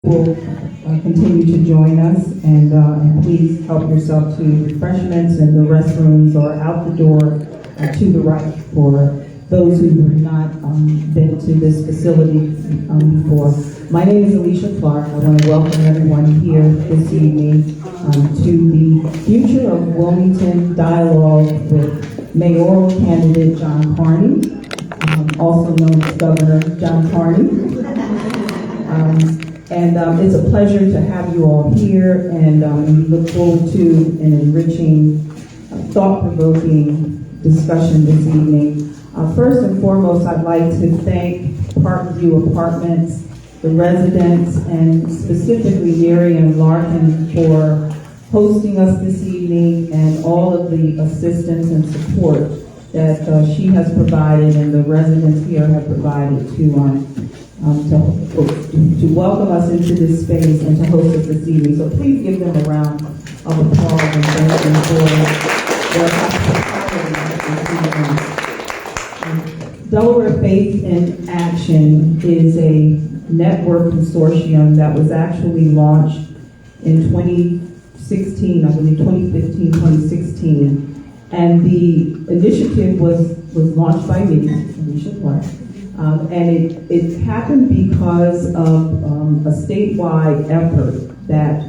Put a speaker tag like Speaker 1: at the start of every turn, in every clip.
Speaker 1: will continue to join us, and please help yourself to refreshments in the restrooms or out the door to the right for those who have not been to this facility before. My name is Alicia Clark. I want to welcome everyone here this evening to the Future of Wilmington Dialogue with Mayoral candidate John Carney, also known as Governor John Carney. It's a pleasure to have you all here, and we look forward to an enriching, thought-provoking discussion this evening. First and foremost, I'd like to thank Parkview Apartments, the residents, and specifically Miriam Larkin for hosting us this evening and all of the assistance and support that she has provided and the residents here have provided to welcome us into this space and to host us this evening. So please give them a round of applause and thank them for their hospitality. Delaware Faith in Action is a network consortium that was actually launched in 2016, I believe 2015, 2016. And the initiative was launched by me, Alicia Clark. And it happened because of a statewide effort that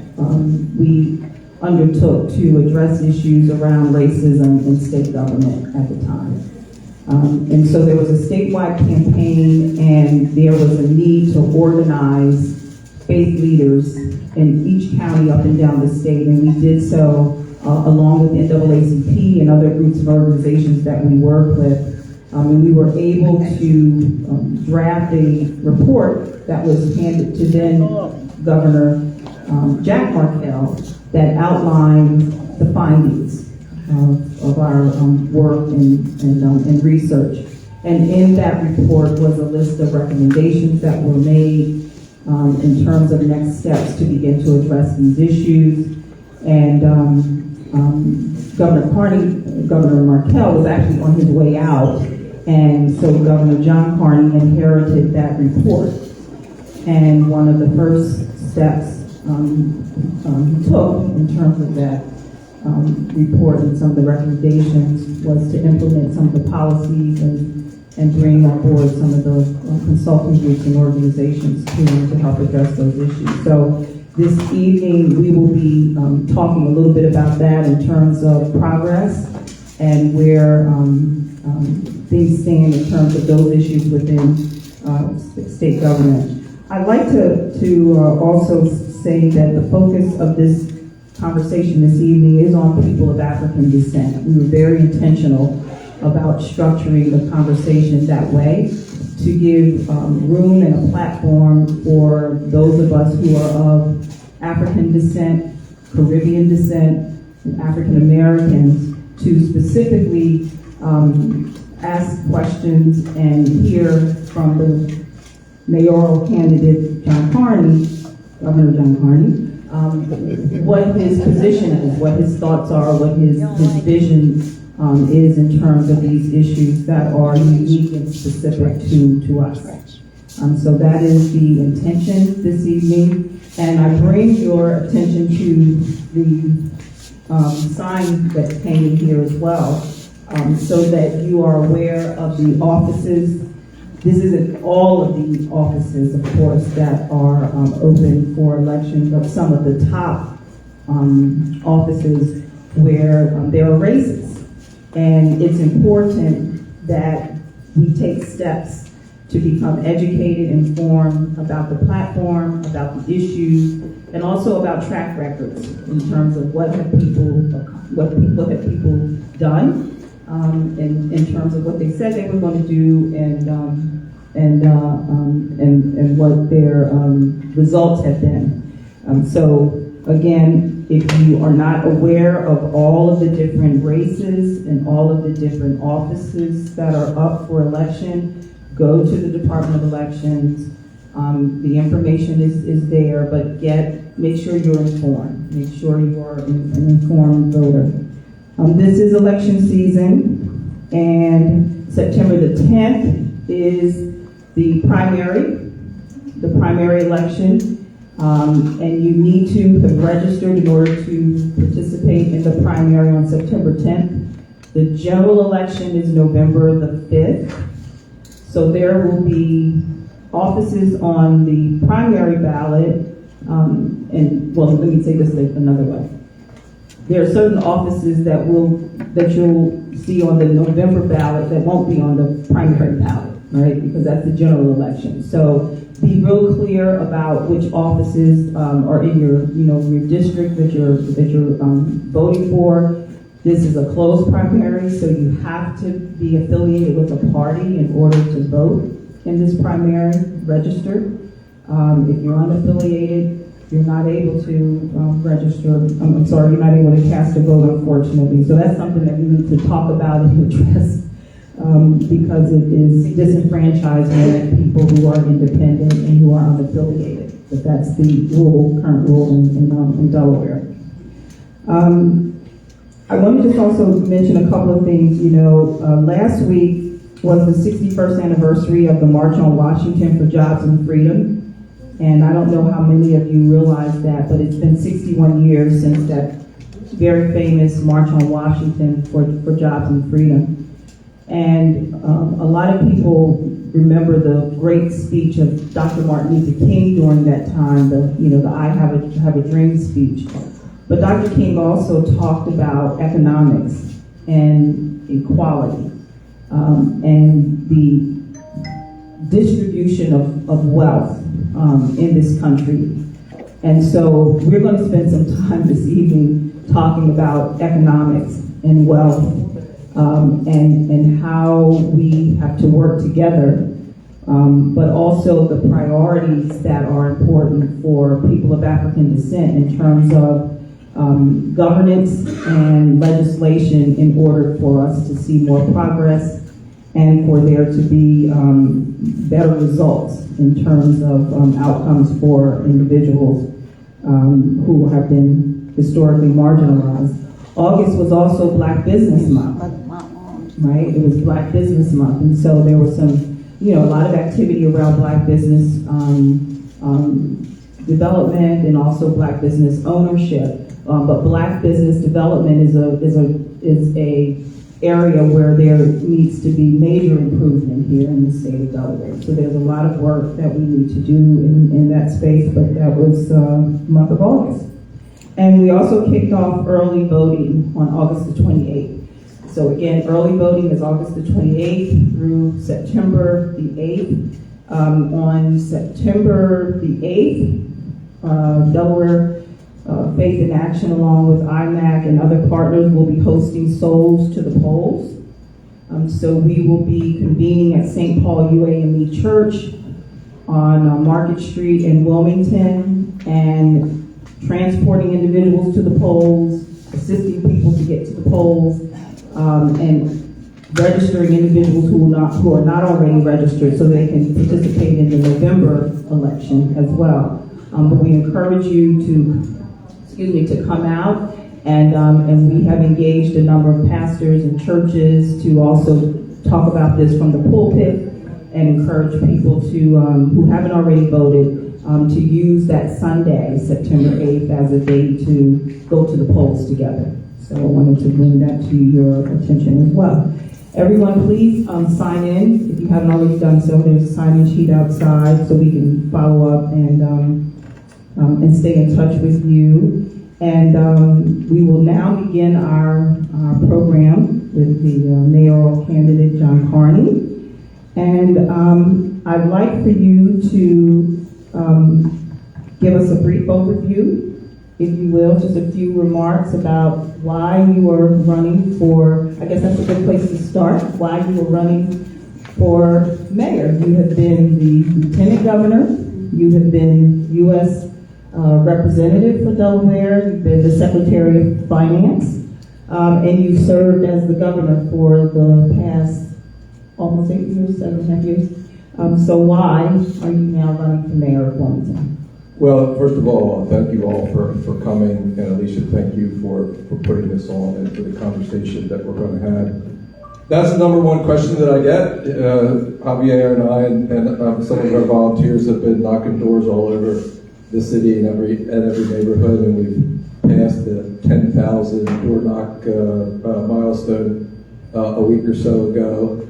Speaker 1: we undertook to address issues around racism in state government at the time. And so there was a statewide campaign, and there was a need to organize faith leaders in each county up and down the state, and we did so along with NAACP and other groups and organizations that we work with. And we were able to draft a report that was handed to then Governor Jack Markell that outlined the findings of our work and research. And in that report was a list of recommendations that were made in terms of next steps to begin to address these issues. And Governor Markell was actually on his way out, and so Governor John Carney inherited that report. And one of the first steps he took in terms of that report and some of the recommendations was to implement some of the policies and bring on board some of the consulting groups and organizations to help address those issues. So this evening we will be talking a little bit about that in terms of progress and where things stand in terms of those issues within state government. I'd like to also say that the focus of this conversation this evening is on people of African descent. We were very intentional about structuring the conversation that way to give room and a platform for those of us who are of African descent, Caribbean descent, and African Americans to specifically ask questions and hear from the mayoral candidate, John Carney, Governor John Carney, what his position is, what his thoughts are, what his vision is in terms of these issues that are unique and specific to us. So that is the intention this evening. And I bring your attention to the sign that came in here as well, so that you are aware of the offices. This isn't all of the offices, of course, that are open for election, but some of the top offices where there are races. And it's important that we take steps to become educated, informed about the platform, about the issues, and also about track records in terms of what have people done, in terms of what they said they were going to do, and what their results have been. So again, if you are not aware of all of the different races and all of the different offices that are up for election, go to the Department of Elections. The information is there, but make sure you're informed. Make sure you are an informed voter. This is election season, and September the 10th is the primary election. And you need to have registered in order to participate in the primary on September 10th. The general election is November the 5th. So there will be offices on the primary ballot, let me say this another way. There are certain offices that you'll see on the November ballot that won't be on the primary ballot, right? Because that's the general election. So be real clear about which offices are in your district that you're voting for. This is a closed primary, so you have to be affiliated with a party in order to vote in this primary, registered. If you're unaffiliated, you're not able to register. You're not able to cast a vote, unfortunately. So that's something that we need to talk about and address because it is disenfranchisement of people who are independent and who are unaffiliated. But that's the current rule in Delaware. I want to just also mention a couple of things. Last week was the 61st anniversary of the March on Washington for Jobs and Freedom. And I don't know how many of you realize that, but it's been 61 years since that very famous March on Washington for Jobs and Freedom. And a lot of people remember the great speech of Dr. Martin Luther King during that time, the I Have a Dream speech. But Dr. King also talked about economics and equality and the distribution of wealth in this country. And so we're going to spend some time this evening talking about economics and wealth and how we have to work together, but also the priorities that are important for people of African descent in terms of governance and legislation in order for us to see more progress and for there to be better results in terms of outcomes for individuals who have been historically marginalized. August was also Black Business Month, right? It was Black Business Month, and so there was a lot of activity around Black business development and also Black business ownership. But Black business development is a area where there needs to be major improvement here in the state of Delaware. So there's a lot of work that we need to do in that space, but that was the month of August. And we also kicked off early voting on August the 28th. So again, early voting is August the 28th through September the 8th. On September the 8th, Delaware Faith in Action, along with IMAC and other partners, will be hosting Souls to the Polls. So we will be convening at St. Paul UAME Church on Market Street in Wilmington and transporting individuals to the polls, assisting people to get to the polls, and registering individuals who are not already registered so they can participate in the November election as well. But we encourage you to come out, and we have engaged a number of pastors and churches to also talk about this from the pulpit and encourage people to who haven't already voted to use that Sunday, September 8th, as a day to go to the polls together. So I wanted to bring that to your attention as well. Everyone, please sign in if you haven't already done so. There's a sign-in sheet outside so we can follow up and stay in touch with you. And we will now begin our program with the mayoral candidate, John Carney. And I'd like for you to give us a brief overview, if you will, just a few remarks about why you are running for, I guess that's a good place to start, why you are running for mayor. You have been the lieutenant governor, you have been U.S. Representative for Delaware, you've been the Secretary of Finance, and you've served as the governor for the past almost 8 years, 7.5 years. So why are you now running for mayor of Wilmington?
Speaker 2: Well, first of all, thank you all for coming, and Alicia, thank you for putting this on and for the conversation that we're going to have. That's the number one question that I get. Javier and I and some of our volunteers have been knocking doors all over the city in every neighborhood, and we've passed the 10,000 door knock milestone a week or so ago.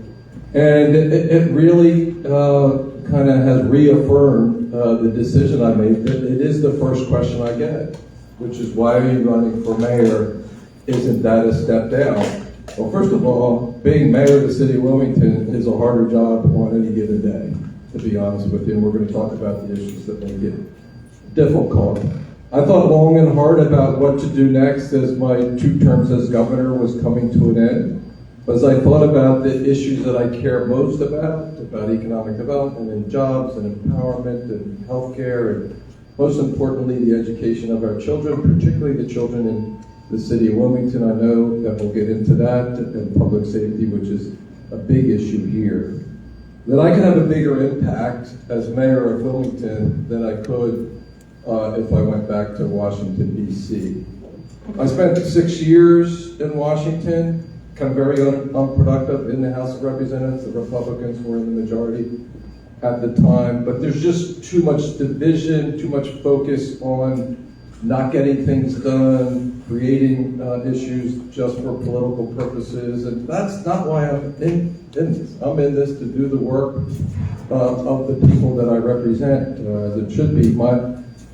Speaker 2: And it really kind of has reaffirmed the decision I made that it is the first question I get, which is, why are you running for mayor? Isn't that a step down? Well, first of all, being mayor of the city of Wilmington is a harder job on any given day, to be honest with you, and we're going to talk about the issues that make it difficult. I thought long and hard about what to do next as my 2 terms as governor was coming to an end. As I thought about the issues that I care most about economic development and jobs and empowerment and healthcare, and most importantly, the education of our children, particularly the children in the city of Wilmington. I know that we'll get into that, and public safety, which is a big issue here. That I can have a bigger impact as mayor of Wilmington than I could if I went back to Washington, D.C. I spent 6 years in Washington, kind of very unproductive in the House of Representatives. The Republicans were in the majority at the time, but there's just too much division, too much focus on not getting things done, creating issues just for political purposes, and that's not why I'm in this. I'm in this to do the work of the people that I represent, as it should be.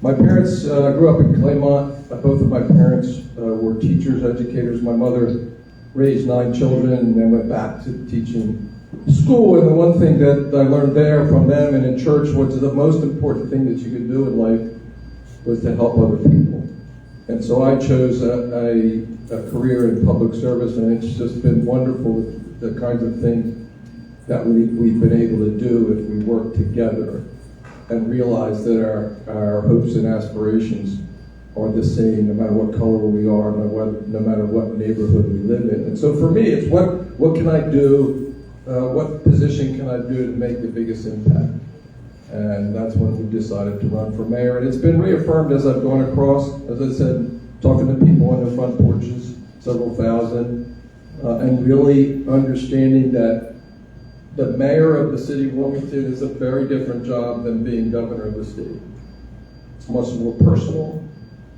Speaker 2: My parents grew up in Claymont. Both of my parents were teachers, educators. My mother raised 9 children and then went back to teaching school. And the one thing that I learned there from them and in church was the most important thing that you could do in life was to help other people. And so I chose a career in public service, and it's just been wonderful, the kinds of things that we've been able to do if we work together and realize that our hopes and aspirations are the same no matter what color we are, no matter what neighborhood we live in. And so for me, it's what can I do, what position can I do to make the biggest impact? And that's when we decided to run for mayor. And it's been reaffirmed as I've gone across, as I said, talking to people on their front porches, several thousand, and really understanding that the mayor of the city of Wilmington is a very different job than being governor of the state. It's much more personal.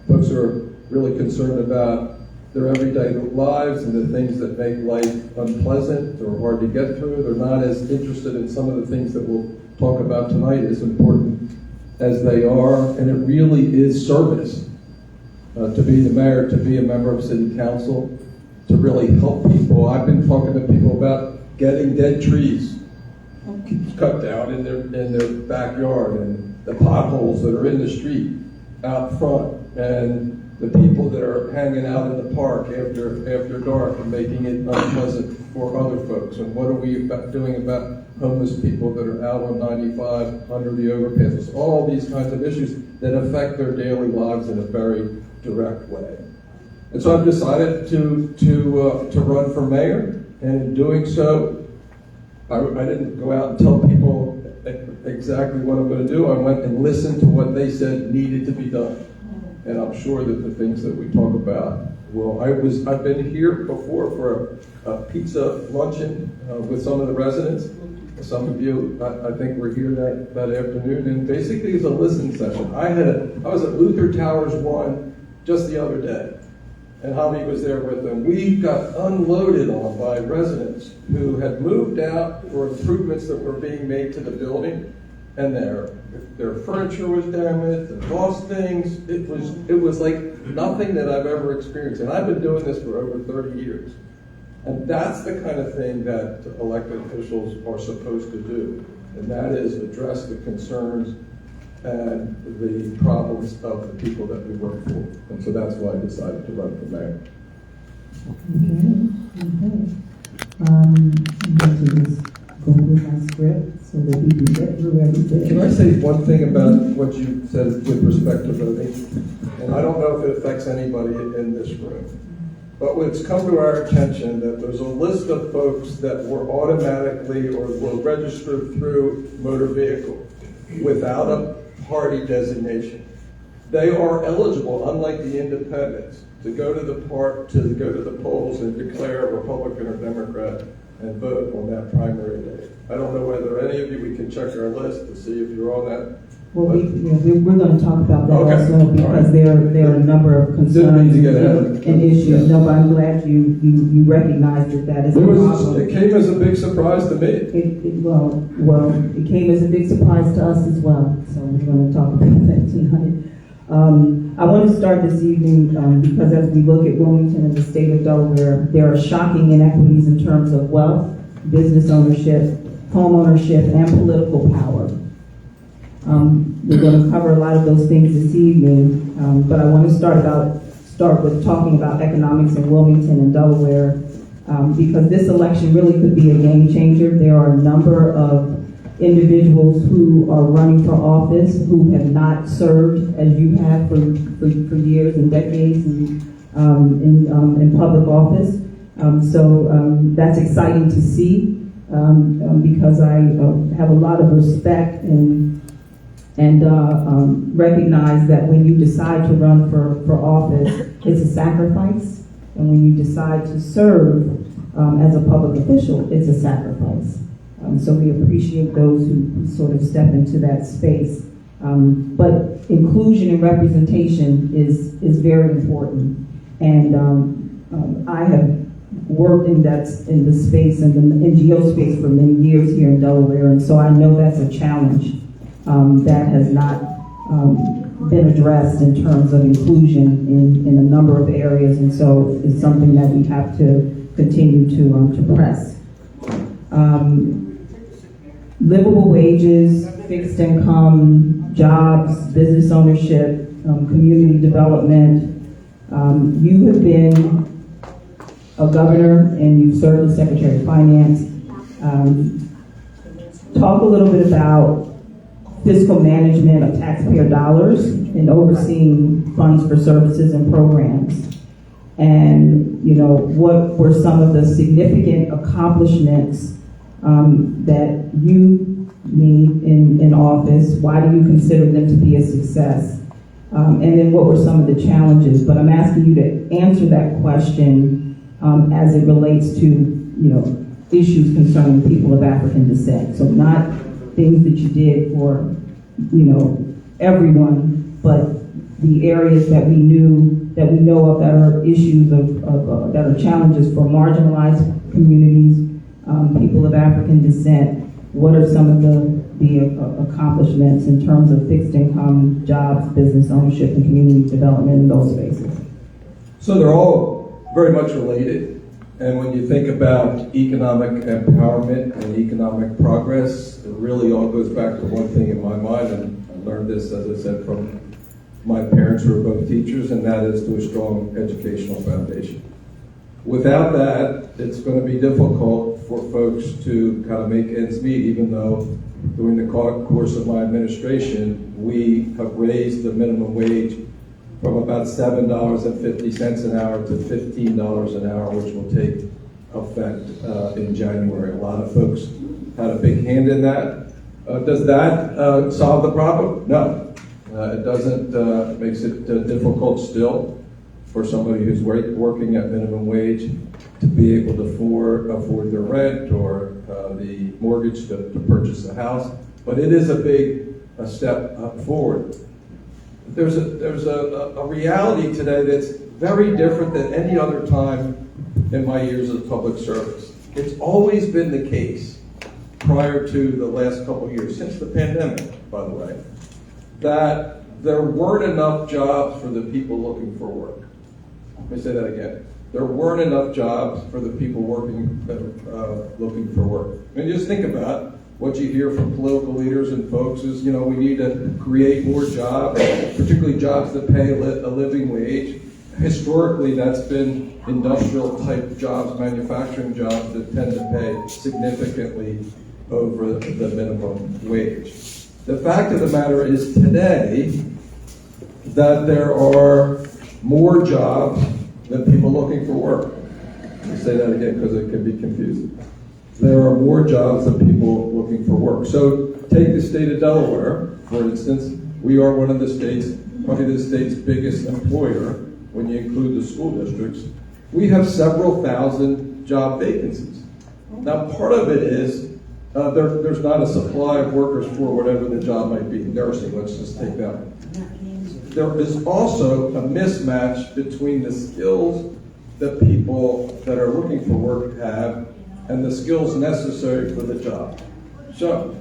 Speaker 2: Folks are really concerned about their everyday lives and the things that make life unpleasant or hard to get through. They're not as interested in some of the things that we'll talk about tonight, as important as they are. And it really is service to be the mayor, to be a member of city council, to really help people. I've been talking to people about getting dead trees cut down in their backyard, and the potholes that are in the street out front, and the people that are hanging out in the park after dark and making it unpleasant for other folks. And what are we doing about homeless people that are out on 95 under the overpasses? All these kinds of issues that affect their daily lives in a very direct way. And so I've decided to run for mayor, and in doing so, I didn't go out and tell people exactly what I'm going to do. I went and listened to what they said needed to be done. And I'm sure that the things that we talk about will. I've been here before for a pizza luncheon with some of the residents. Some of you, I think, were here that afternoon, and basically it's a listening session. I was at Luther Towers 1 just the other day, and Javi was there with them. We got unloaded on by residents who had moved out for improvements that were being made to the building, and their furniture was damaged, they lost things. It was like nothing that I've ever experienced, and I've been doing this for over 30 years. And that's the kind of thing that elected officials are supposed to do, and that is address the concerns and the problems of the people that we work for. And so that's why I decided to run for mayor.
Speaker 1: Okay. I'm going to just go through my script so that we can get through everything.
Speaker 2: Can I say one thing about what you said with respect to voting? And I don't know if it affects anybody in this room, but it's come to our attention that there's a list of folks that were automatically or were registered through motor vehicle without a party designation. They are eligible, unlike the independents, to go to the polls and declare Republican or Democrat and vote on that primary day. I don't know whether any of you, we can check our list to see if you're on
Speaker 1: Well, we're going to talk about that
Speaker 2: Okay.
Speaker 1: also, because
Speaker 2: All right.
Speaker 1: there are a number of concerns
Speaker 2: Didn't mean to get ahead of it.
Speaker 1: and issues.
Speaker 2: Yeah.
Speaker 1: No, but I'm glad you recognize that is a problem.
Speaker 2: It came as a big surprise to me.
Speaker 1: Well, it came as a big surprise to us as well. So we're going to talk about that tonight. I want to start this evening because as we look at Wilmington and the state of Delaware, there are shocking inequities in terms of wealth, business ownership, home ownership, and political power. We're going to cover a lot of those things this evening, but I want to start with talking about economics in Wilmington and Delaware, because this election really could be a game changer. There are a number of individuals who are running for office who have not served as you have for years and decades in public office. So that's exciting to see because I have a lot of respect and recognize that when you decide to run for office, it's a sacrifice, and when you decide to serve as a public official, it's a sacrifice. So we appreciate those who sort of step into that space. But inclusion and representation is very important, and I have worked in the space, in the NGO space for many years here in Delaware, and so I know that's a challenge that has not been addressed in terms of inclusion in a number of areas, and so it's something that we have to continue to press. Livable wages, fixed income, jobs, business ownership, community development. You have been a governor and you've served as Secretary of Finance. Talk a little bit about fiscal management of taxpayer dollars and overseeing funds for services and programs. And, what were some of the significant accomplishments that you made in office? Why do you consider them to be a success? And then what were some of the challenges? But I'm asking you to answer that question as it relates to, issues concerning people of African descent. So not things that you did for, everyone, but the areas that we know of that are issues that are challenges for marginalized communities, people of African descent. What are some of the accomplishments in terms of fixed income, jobs, business ownership, and community development in those spaces?
Speaker 2: So they're all very much related. And when you think about economic empowerment and economic progress, it really all goes back to one thing in my mind, and I learned this, as I said, from my parents who are both teachers, and that is to a strong educational foundation. Without that, it's going to be difficult for folks to kind of make ends meet, even though during the course of my administration, we have raised the minimum wage from about $7.50 an hour to $15 an hour, which will take effect in January. A lot of folks had a big hand in that. Does that solve the problem? No. It doesn't. It makes it difficult still for somebody who's working at minimum wage to be able to afford their rent or the mortgage to purchase a house. But it is a big step forward. There's a reality today that's very different than any other time in my years of public service. It's always been the case prior to the last couple of years, since the pandemic, by the way, that there weren't enough jobs for the people looking for work. Let me say that again. There weren't enough jobs for the people looking for work. And just think about what you hear from political leaders and folks is, we need to create more jobs, particularly jobs that pay a living wage. Historically, that's been industrial type jobs, manufacturing jobs that tend to pay significantly over the minimum wage. The fact of the matter is today that there are more jobs than people looking for work. I'll say that again because it can be confusing. There are more jobs than people looking for work. So take the state of Delaware, for instance. We are one of the states, probably the state's biggest employer when you include the school districts. We have several thousand job vacancies. Now part of it is there's not a supply of workers for whatever the job might be. Nursing, let's just take that. There is also a mismatch between the skills that people that are looking for work have and the skills necessary for the job. So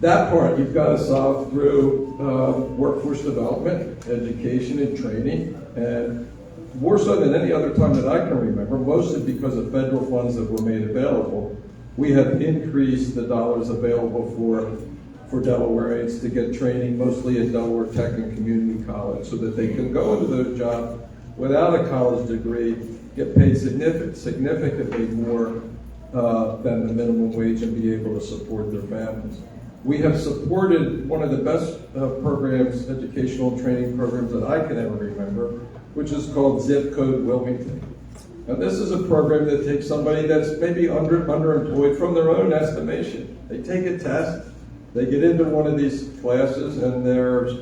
Speaker 2: that part you've got to solve through workforce development, education, and training, and more so than any other time that I can remember, mostly because of federal funds that were made available, we have increased the dollars available for Delawareans to get training, mostly at Delaware Tech and Community College, so that they can go into those jobs without a college degree, get paid significantly more than the minimum wage and be able to support their families. We have supported one of the best programs, educational training programs that I can ever remember, which is called Zip Code Wilmington. Now this is a program that takes somebody that's maybe underemployed from their own estimation. They take a test, they get into one of these classes, and there's,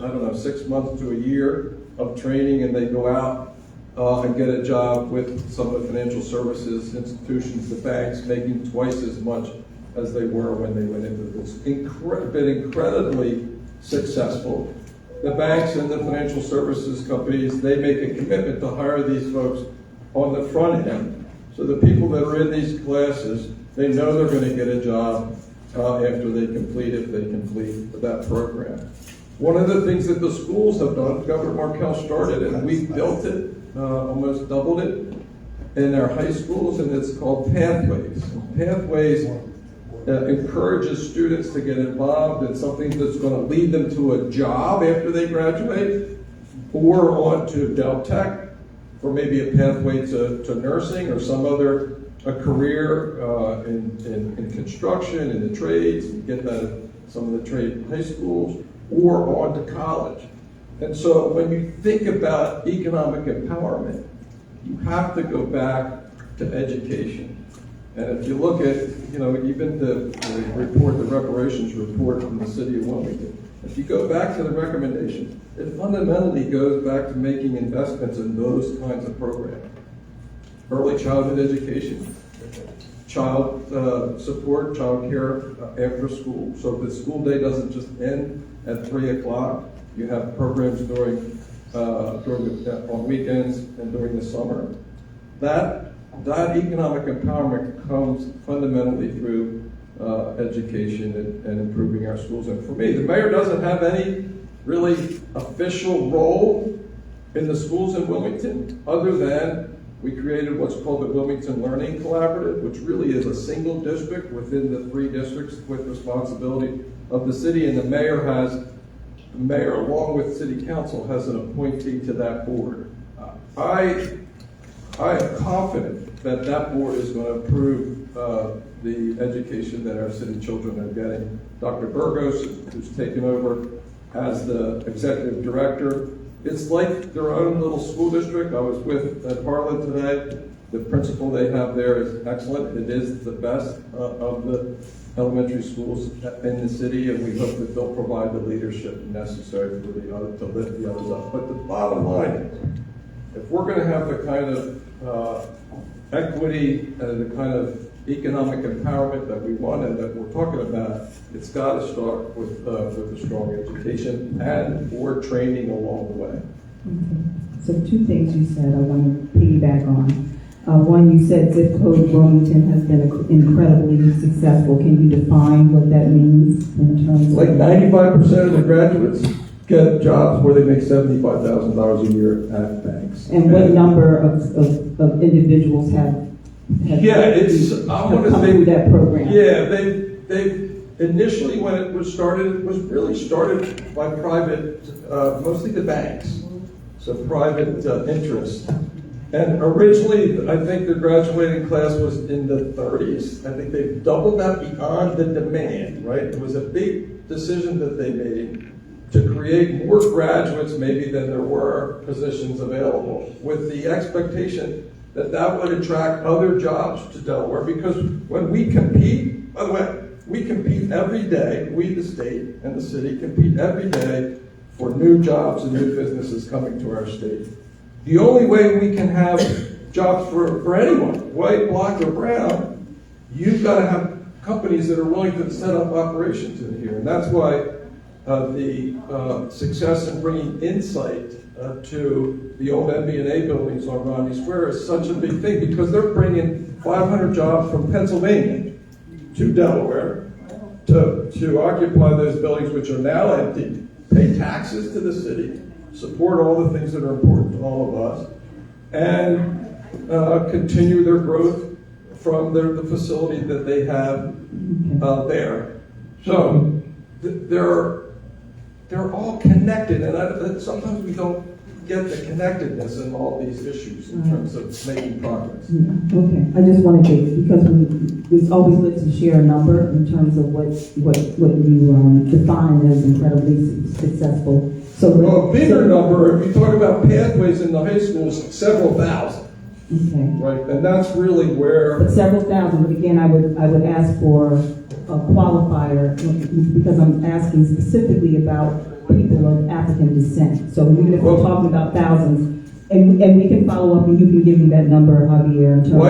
Speaker 2: 6 months to a year of training, and they go out and get a job with some of the financial services institutions, the banks, making twice as much as they were when they went into this. Been incredibly successful. The banks and the financial services companies, they make a commitment to hire these folks on the front end. So the people that are in these classes, they know they're going to get a job after they complete that program. One of the things that the schools have done, Governor Markell started it, and we built it, almost doubled it in our high schools, and it's called Pathways. Pathways encourages students to get involved in something that's going to lead them to a job after they graduate, or on to Del Tech, or maybe a pathway to nursing or some other career in construction, in the trades. You get that at some of the trade high schools, or on to college. And so when you think about economic empowerment, you have to go back to education. And if you look at, even the report, the reparations report from the city of Wilmington, if you go back to the recommendation, it fundamentally goes back to making investments in those kinds of programs. Early childhood education, child support, child care after school. So the school day doesn't just end at 3 o'clock. You have programs on weekends and during the summer. That economic empowerment comes fundamentally through education and improving our schools. And for me, the mayor doesn't have any really official role in the schools in Wilmington, other than we created what's called the Wilmington Learning Collaborative, which really is a single district within the 3 districts with responsibility of the city, and the mayor, along with city council, has an appointee to that board. I am confident that board is going to improve the education that our city children are getting. Dr. Burgos, who's taken over as the executive director, it's like their own little school district. I was with Harlan today. The principal they have there is excellent. It is the best of the elementary schools in the city, and we hope that they'll provide the leadership necessary for to lift the others up. But the bottom line is, if we're going to have the kind of equity and the kind of economic empowerment that we want and that we're talking about, it's got to start with a strong education or training along the way.
Speaker 1: Okay. So 2 things you said I want to piggyback on. One, you said Zip Code Wilmington has been incredibly successful. Can you define what that means in terms
Speaker 2: like
Speaker 1: of...
Speaker 2: 95% of the graduates get jobs where they make $75,000 a year at banks.
Speaker 1: And what number of individuals have
Speaker 2: come
Speaker 1: through that program?
Speaker 2: Yeah, they initially, when it was started, it was really started by private, mostly the banks, so private interest. And originally, I think the graduating class was in the 30s. I think they've doubled that beyond the demand, right? It was a big decision that they made to create more graduates maybe than there were positions available, with the expectation that would attract other jobs to Delaware. Because when we compete, by the way, we compete every day, we the state and the city compete every day for new jobs and new businesses coming to our state. The only way we can have jobs for anyone, white, black, or brown, you've got to have companies that are willing to set up operations in here. And that's why the success in bringing Insight to the old MBNA buildings on Rodney Square is such a big thing, because they're bringing 500 jobs from Pennsylvania to Delaware to occupy those buildings, which are now empty, pay taxes to the city, support all the things that are important to all of us, and continue their growth from the facility that they have there. So they're all connected, and sometimes we don't get the connectedness in all these issues in terms of making progress.
Speaker 1: Okay, I just wanted to, because it's always good to share a number in terms of what you define as incredibly successful. So
Speaker 2: well, a bigger number, if you talk about pathways in the high schools, several thousand.
Speaker 1: Okay.
Speaker 2: Right, and that's really where.
Speaker 1: But several thousand. But again, I would ask for a qualifier, because I'm asking specifically about people of African descent. So even if we're talking about thousands, and we can follow up, and you can give me that number, Javier, in terms of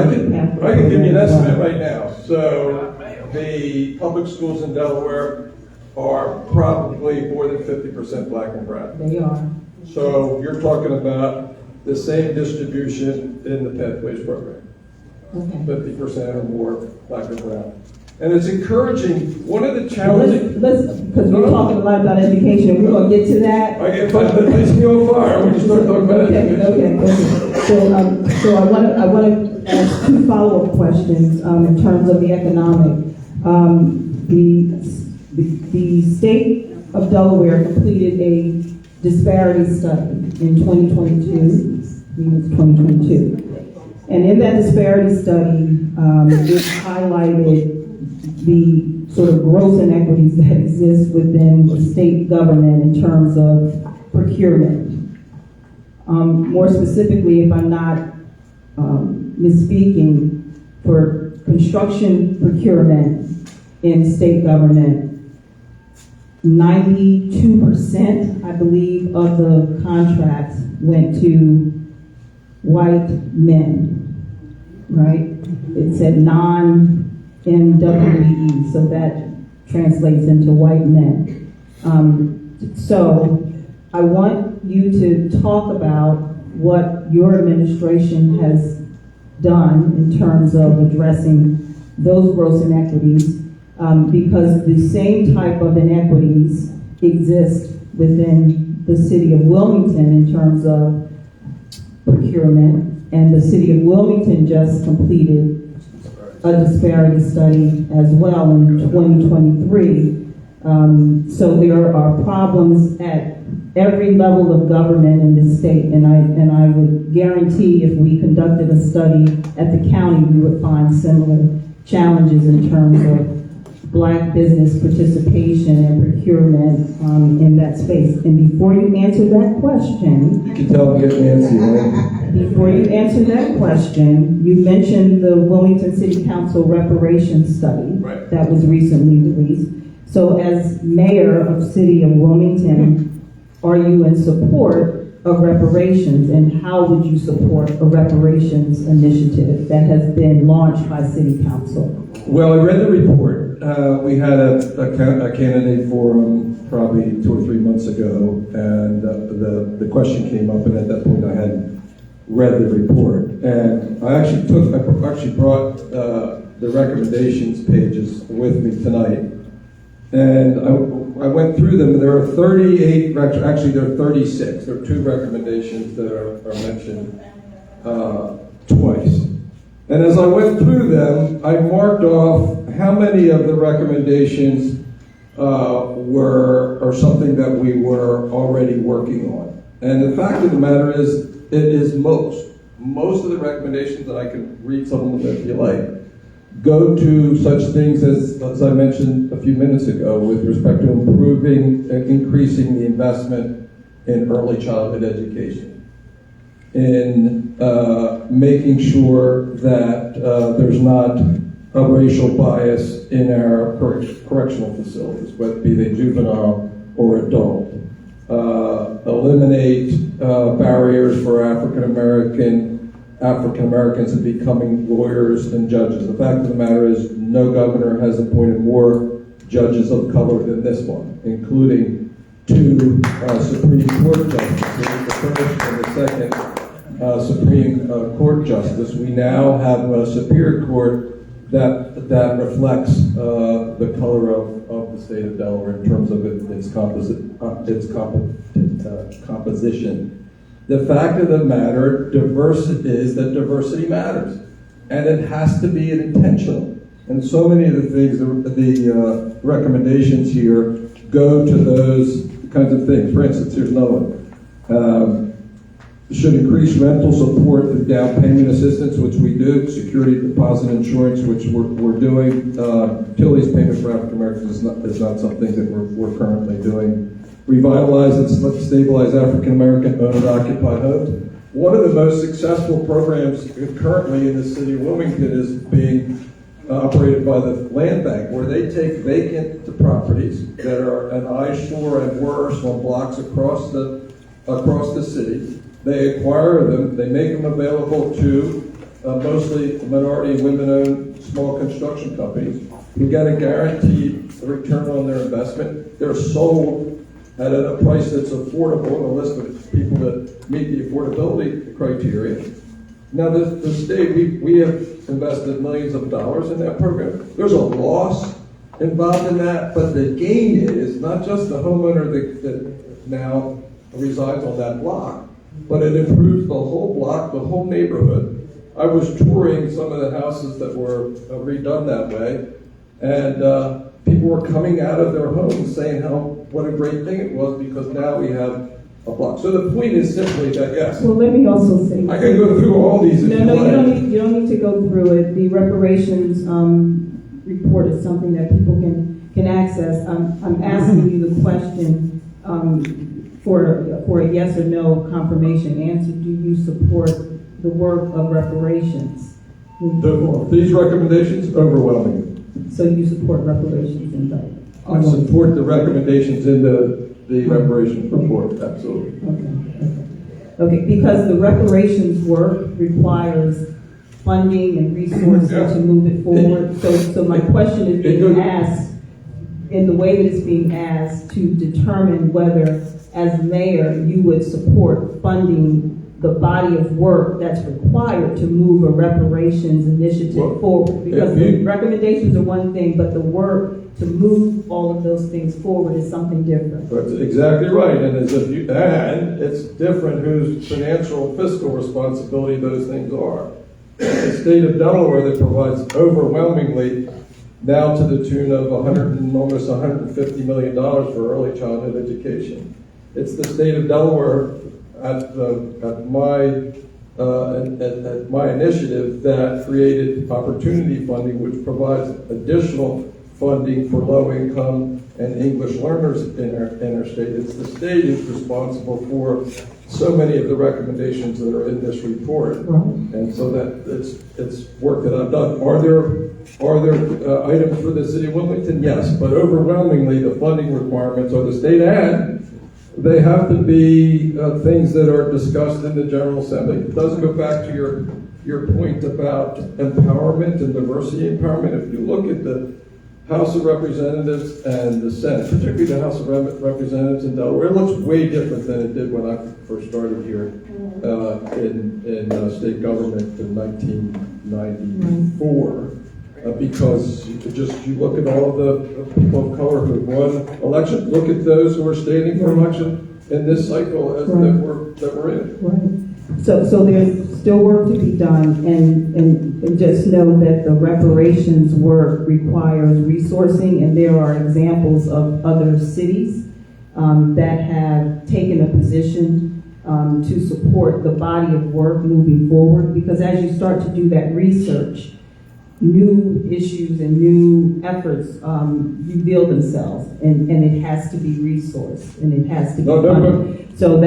Speaker 2: I can give you an estimate right now. So the public schools in Delaware are probably more than 50% black and brown.
Speaker 1: They are.
Speaker 2: So you're talking about the same distribution in the Pathways program.
Speaker 1: Okay.
Speaker 2: 50% or more black and brown. And it's encouraging. One of the challenges.
Speaker 1: Because we're talking a lot about education, and we're going to get to that.
Speaker 2: I get that lights me on fire when you start talking about education.
Speaker 1: Okay. So I want to ask two follow-up questions in terms of the economic. The state of Delaware completed a disparity study in 2022. It's 2022. And in that disparity study, it highlighted the sort of gross inequities that exist within the state government in terms of procurement. More specifically, if I'm not misspeaking, for construction procurement in state government, 92%, I believe, of the contracts went to white men, right? It said non-MWE, so that translates into white men. So I want you to talk about what your administration has done in terms of addressing those gross inequities, because the same type of inequities exist within the city of Wilmington in terms of procurement, and the city of Wilmington just completed a disparity study as well in 2023. So there are problems at every level of government in this state, and I would guarantee if we conducted a study at the county, we would find similar challenges in terms of Black business participation and procurement in that space. And before you answer that question,
Speaker 2: you can tell me it's Nancy, right?
Speaker 1: Before you answer that question, you mentioned the Wilmington City Council reparations study that was recently released. So as mayor of City of Wilmington, are you in support of reparations, and how would you support a reparations initiative that has been launched by City Council?
Speaker 2: Well, I read the report. We had a candidate forum probably 2 or 3 months ago, and the question came up, and at that point I hadn't read the report. And I actually brought the recommendations pages with me tonight. And I went through them, and there are 38, actually there are 36. There are 2 recommendations that are mentioned twice. And as I went through them, I marked off how many of the recommendations are something that we were already working on. And the fact of the matter is, it is most. Most of the recommendations, and I can read some of them if you like, go to such things as I mentioned a few minutes ago with respect to improving and increasing the investment in early childhood education, in making sure that there's not a racial bias in our correctional facilities, whether it be they juvenile or adult. Eliminate barriers for African American African Americans in becoming lawyers and judges. The fact of the matter is, no governor has appointed more judges of color than this one, including 2 Supreme Court justices, the first and the second Supreme Court justice. We now have a Superior Court that reflects the color of the state of Delaware in terms of its composition. The fact of the matter is that diversity matters, and it has to be intentional. And so many of the things, the recommendations here go to those kinds of things. For instance, here's another one. Should increase rental support through down payment assistance, which we do, security deposit insurance, which we're doing. Utilities payment for African Americans is not something that we're currently doing. Revitalize and stabilize African American owned and occupied homes. One of the most successful programs currently in the city of Wilmington is being operated by the Land Bank, where they take vacant properties that are an eyesore and worse on blocks across the city. They acquire them, they make them available to mostly minority and women-owned small construction companies who get a guaranteed return on their investment. They're sold at a price that's affordable, a list of people that meet the affordability criteria. Now, the state, we have invested millions of dollars in that program. There's a loss involved in that, but the gain is not just the homeowner that now resides on that block, but it improves the whole block, the whole neighborhood. I was touring some of the houses that were redone that way, and people were coming out of their homes saying what a great thing it was, because now we have a block. So the point is simply that, yes.
Speaker 1: Well, let me also say,
Speaker 2: I can go through all these if you like.
Speaker 1: You don't need to go through it. The reparations report is something that people can access. I'm asking you the question for a yes or no confirmation answer. Do you support the work of reparations?
Speaker 2: These recommendations, overwhelmingly.
Speaker 1: So you support reparations in the...
Speaker 2: I support the recommendations in the reparations report, absolutely.
Speaker 1: Okay, because the reparations work requires funding and resources to move it forward. So my question is being asked, in the way that it's being asked, to determine whether, as mayor, you would support funding the body of work that's required to move a reparations initiative forward. Because the recommendations are one thing, but the work to move all of those things forward is something different.
Speaker 2: That's exactly right, and it's different whose financial fiscal responsibility those things are. The state of Delaware that provides overwhelmingly, now to the tune of almost $150 million for early childhood education. It's the state of Delaware at my initiative that created opportunity funding, which provides additional funding for low-income and English learners in our state. It's the state who's responsible for so many of the recommendations that are in this report, and so that it's work that I've done. Are there items for the city of Wilmington? Yes, but overwhelmingly the funding requirements are the state, and they have to be things that are discussed in the General Assembly. It does go back to your point about empowerment and diversity empowerment. If you look at the House of Representatives and the Senate, particularly the House of Representatives in Delaware, it looks way different than it did when I first started here in state government in 1994. Because you look at all of the people of color who won elections. Look at those who are standing for election in this cycle that we're in.
Speaker 1: Right. So there's still work to be done, and just know that the reparations work requires resourcing, and there are examples of other cities that have taken a position to support the body of work moving forward. Because as you start to do that research, new issues and new efforts reveal themselves, and it has to be resourced, and it has to be funded. So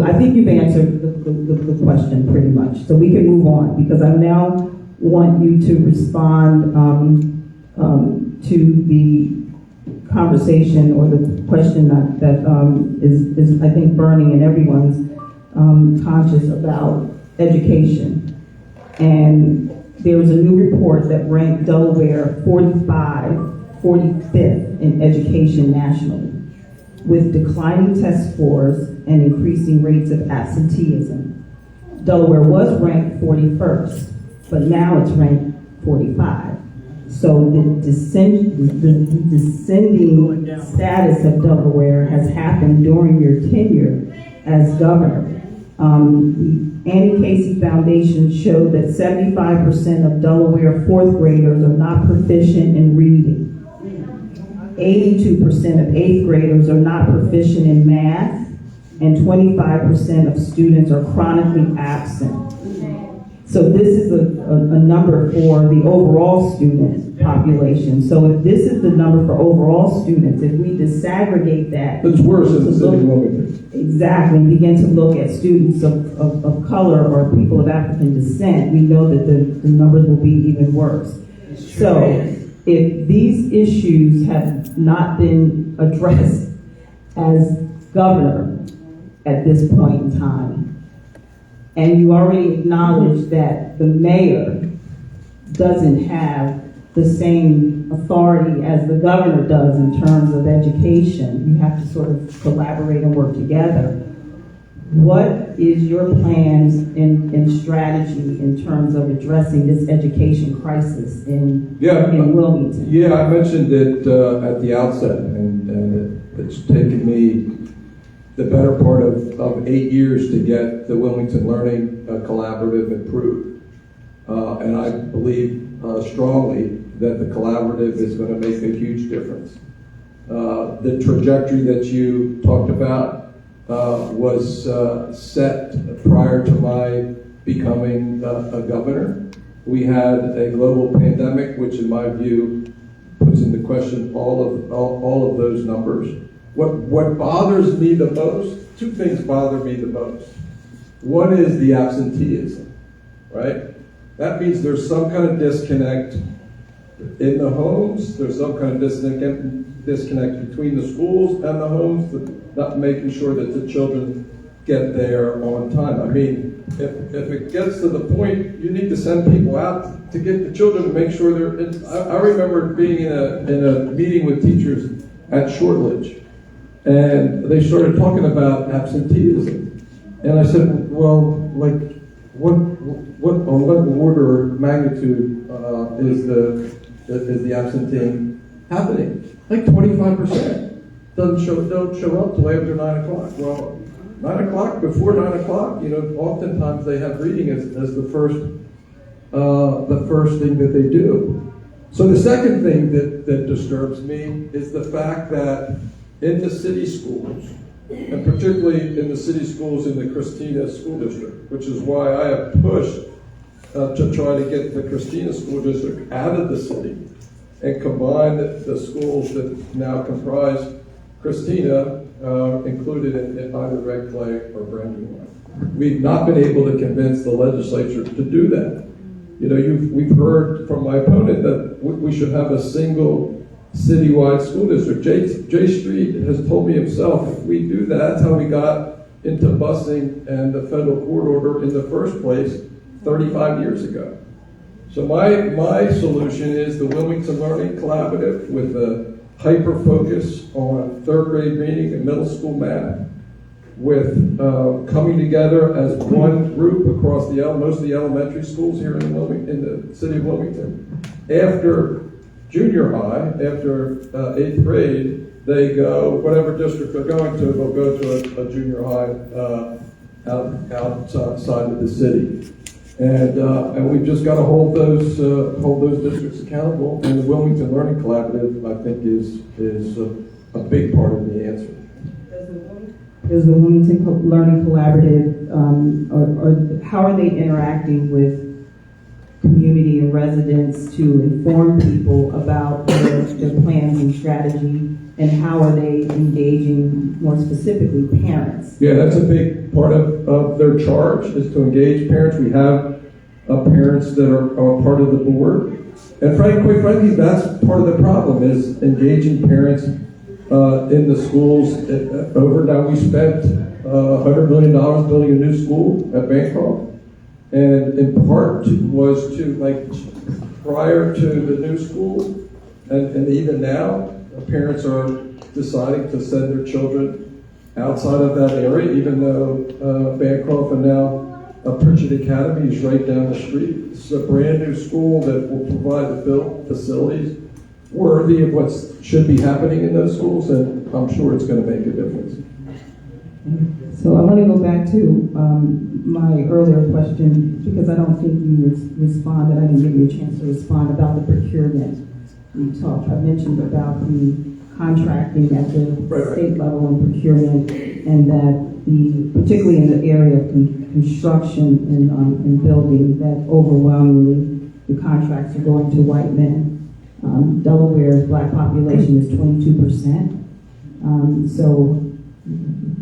Speaker 1: I think you've answered the question pretty much. So we can move on, because I now want you to respond to the conversation or the question that is I think burning in everyone's conscious about education. And there was a new report that ranked Delaware 45th in education nationally, with declining test scores and increasing rates of absenteeism. Delaware was ranked 41st, but now it's ranked 45. So the descending status of Delaware has happened during your tenure as governor. The Annie Casey Foundation showed that 75% of Delaware fourth graders are not proficient in reading. 82% of eighth graders are not proficient in math, and 25% of students are chronically absent. So this is a number for the overall student population. So if this is the number for overall students, if we disaggregate that,
Speaker 2: it's worse in the city of Wilmington.
Speaker 1: Exactly, and begin to look at students of color or people of African descent, we know that the numbers will be even worse. So if these issues have not been addressed as governor at this point in time, and you already acknowledge that the mayor doesn't have the same authority as the governor does in terms of education, you have to sort of collaborate and work together. What is your plans and strategy in terms of addressing this education crisis in Wilmington?
Speaker 2: Yeah, I mentioned it at the outset, and it's taken me the better part of 8 years to get the Wilmington Learning Collaborative approved. And I believe strongly that the collaborative is going to make a huge difference. The trajectory that you talked about was set prior to my becoming a governor. We had a global pandemic, which in my view puts into question all of those numbers. What bothers me the most, two things bother me the most. One is the absenteeism, right? That means there's some kind of disconnect in the homes, there's some kind of disconnect between the schools and the homes, not making sure that the children get there on time. I mean, if it gets to the point, you need to send people out to get the children to make sure they're, I remember being in a meeting with teachers at Shortridge, and they started talking about absenteeism. And I said, well, like, on what order of magnitude is the absenteeing happening? Like 25% don't show up till after 9 o'clock. Well, 9 o'clock, before 9 o'clock, oftentimes they have reading as the first thing that they do. So the second thing that disturbs me is the fact that in the city schools, and particularly in the city schools in the Christina School District, which is why I have pushed to try to get the Christina School District out of the city and combine the schools that now comprise Christina, included in either Red Clay or Brandywine. We've not been able to convince the legislature to do that. We've heard from my opponent that we should have a single citywide school district. Jay Street has told me himself, if we do that, that's how we got into busing and the federal court order in the first place 35 years ago. So my solution is the Wilmington Learning Collaborative with a hyper focus on third grade reading and middle school math, with coming together as one group across most of the elementary schools here in the city of Wilmington. After junior high, after 8th grade, they go, whatever district they're going to, they'll go to a junior high outside of the city. And we've just got to hold those districts accountable. And the Wilmington Learning Collaborative, I think, is a big part of the answer.
Speaker 1: Does the Wilmington Learning Collaborative, or how are they interacting with community and residents to inform people about their plans and strategy, and how are they engaging, more specifically, parents?
Speaker 2: Yeah, that's a big part of their charge, is to engage parents. We have parents that are part of the board. And quite frankly, that's part of the problem, is engaging parents in the schools. Now, we spent $100 million building a new school at Bancroft. And in part was to, like, prior to the new school, and even now, parents are deciding to send their children outside of that area, even though Bancroft and now Pritchett Academy is right down the street. This is a brand new school that will provide the built facilities worthy of what should be happening in those schools, and I'm sure it's going to make a difference.
Speaker 1: So I want to go back to my earlier question, because I don't think you responded. I didn't give you a chance to respond about the procurement. I mentioned about the contracting at the state level and procurement, and that particularly in the area of construction and building, that overwhelmingly the contracts are going to white men. Delaware's black population is 22%. So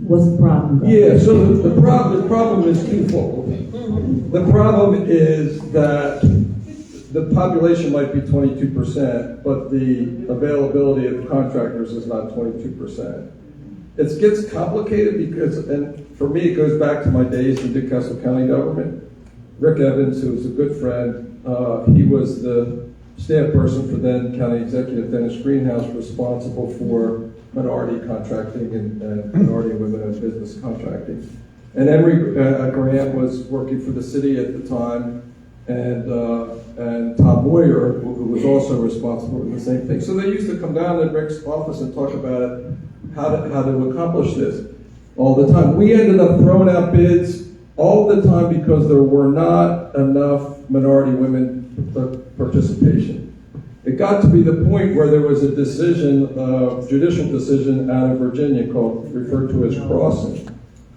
Speaker 1: what's the problem?
Speaker 2: Yeah, so the problem is twofold. The problem is that the population might be 22%, but the availability of contractors is not 22%. It gets complicated because, and for me, it goes back to my days in Newcastle County government. Rick Evans, who was a good friend, he was the staff person for then County Executive Dennis Greenhouse, responsible for minority contracting and minority women in business contracting. And Emery Graham was working for the city at the time, and Tom Moyer, who was also responsible for the same thing. So they used to come down in Rick's office and talk about it, how to accomplish this all the time. We ended up throwing out bids all the time because there were not enough minority women participation. It got to be the point where there was a decision, judicial decision out of Virginia referred to as Crossing,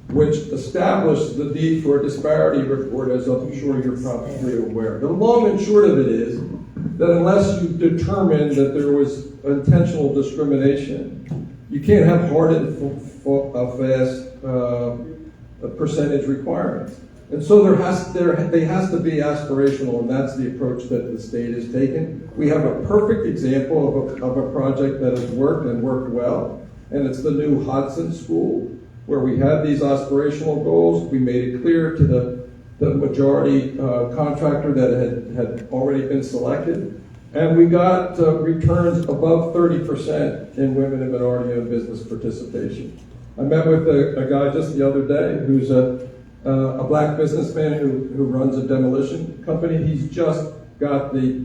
Speaker 2: which established the need for a disparity report, as I'm sure you're probably aware. The long and short of it is that unless you determine that there was intentional discrimination, you can't have hard and fast percentage requirements. And so they has to be aspirational, and that's the approach that the state has taken. We have a perfect example of a project that has worked and worked well, and it's the new Hodson School, where we had these aspirational goals. We made it clear to the majority contractor that had already been selected, and we got returns above 30% in women and minority-owned business participation. I met with a guy just the other day who's a black businessman who runs a demolition company. He's just got the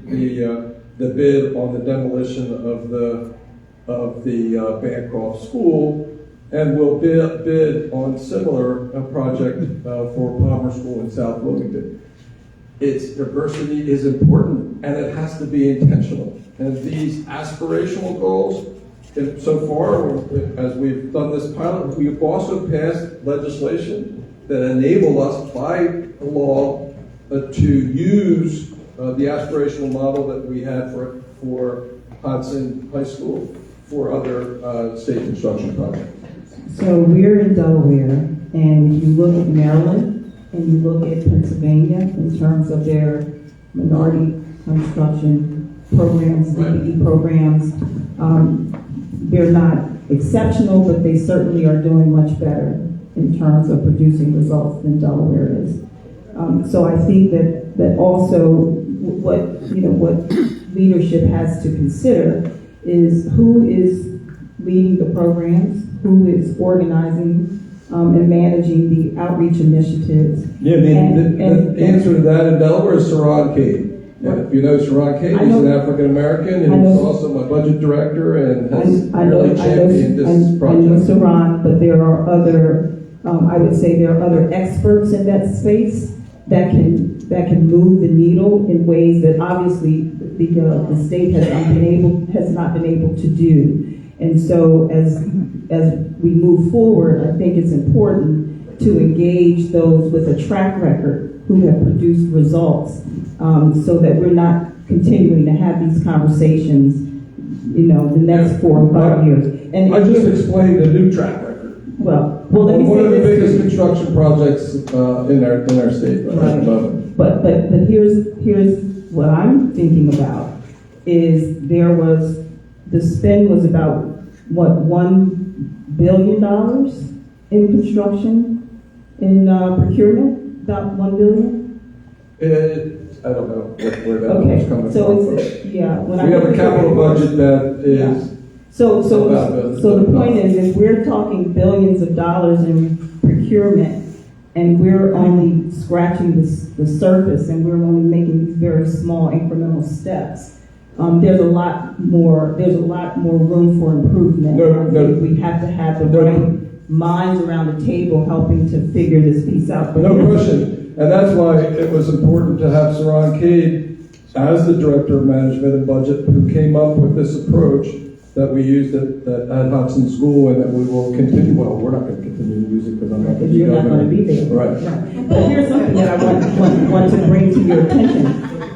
Speaker 2: bid on the demolition of the Bancroft School, and will bid on similar project for Palmer School in South Wilmington. Its diversity is important, and it has to be intentional. And these aspirational goals, so far, as we've done this pilot, we've also passed legislation that enable us by law to use the aspirational model that we had for Hodson High School for other state construction projects.
Speaker 1: So we're in Delaware, and if you look at Maryland and you look at Pennsylvania in terms of their minority construction programs, DPE programs, they're not exceptional, but they certainly are doing much better in terms of producing results than Delaware is. So I think that also what leadership has to consider is who is leading the programs, who is organizing and managing the outreach initiatives.
Speaker 2: Yeah, the answer to that in Delaware is Saran Cade. And if you know Saran Cade, he's an African American, and he's also my budget director and has really championed this project.
Speaker 1: I know Saran, but there are other, I would say there are other experts in that space that can move the needle in ways that obviously the state has not been able to do. And so as we move forward, I think it's important to engage those with a track record who have produced results, so that we're not continuing to have these conversations, the next 4 or 5 years. And
Speaker 2: I just explained the new track record.
Speaker 1: Well, let me
Speaker 2: one
Speaker 1: say
Speaker 2: of the
Speaker 1: this
Speaker 2: biggest
Speaker 1: too.
Speaker 2: construction projects in our state at the moment.
Speaker 1: But here's what I'm thinking about is the spend was about $1 billion in construction, in procurement, about $1 billion.
Speaker 2: I don't know where that was coming
Speaker 1: Okay, so
Speaker 2: from.
Speaker 1: it's, yeah. When
Speaker 2: We have a capital budget that is.
Speaker 1: So the point is, if we're talking billions of dollars in procurement, and we're only scratching the surface, and we're only making these very small incremental steps, there's a lot more room for improvement. We have to have the right minds around the table helping to figure this piece out. But
Speaker 2: no question. And that's why it was important to have Saran Cade as the Director of Management and Budget, who came up with this approach that we used at Hudson School, and that we will continue. Well, we're not going to continue to use it because I'm not going to be
Speaker 1: You're not going to be there.
Speaker 2: Right.
Speaker 1: But here's something that I want to bring to your attention.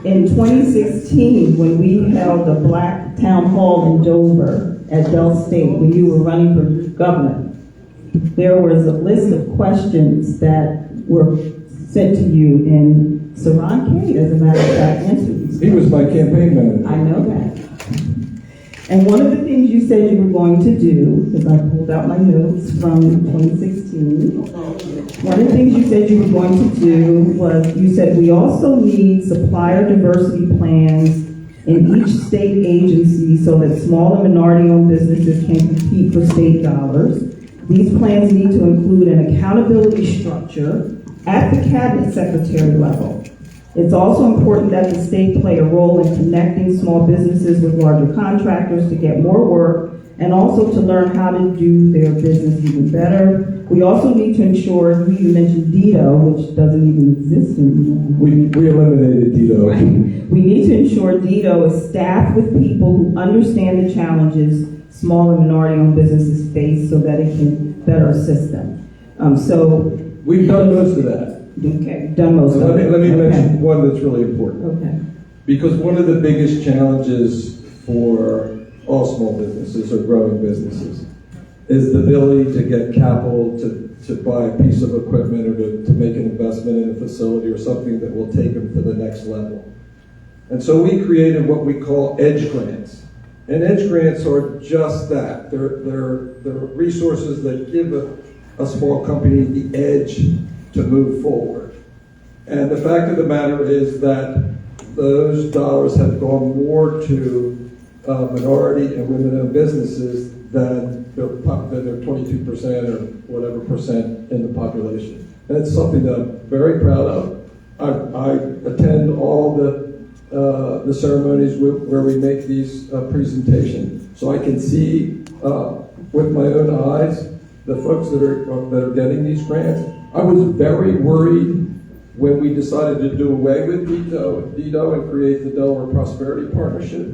Speaker 1: In 2016, when we held a Black Town Hall in Dover at Dell State, when you were running for governor, there was a list of questions that were sent to you, and Saran Cade, as a matter of fact, answered these.
Speaker 2: He was my campaign manager.
Speaker 1: I know that. And one of the things you said you were going to do, because I pulled out my notes from 2016, one of the things you said you were going to do was, you said, we also need supplier diversity plans in each state agency so that small and minority-owned businesses can compete for state dollars. These plans need to include an accountability structure at the cabinet secretary level. It's also important that the state play a role in connecting small businesses with larger contractors to get more work, and also to learn how to do their business even better. We also need to ensure, you mentioned DIDO, which doesn't even exist anymore.
Speaker 2: We eliminated DIDO.
Speaker 1: Right. We need to ensure DIDO is staffed with people who understand the challenges small and minority-owned businesses face so that it can better assist them. So
Speaker 2: we've done most of that.
Speaker 1: Okay, done most of it.
Speaker 2: Let me mention one that's really important.
Speaker 1: Okay.
Speaker 2: Because one of the biggest challenges for all small businesses or growing businesses is the ability to get capital to buy a piece of equipment or to make an investment in a facility or something that will take them to the next level. And so we created what we call EDGE grants. And EDGE grants are just that. They're resources that give a small company the edge to move forward. And the fact of the matter is that those dollars have gone more to minority and women-owned businesses than their 22% or whatever percent in the population. And it's something that I'm very proud of. I attend all the ceremonies where we make these presentations, so I can see with my own eyes the folks that are getting these grants. I was very worried when we decided to do away with DIDO and create the Delaware Prosperity Partnership,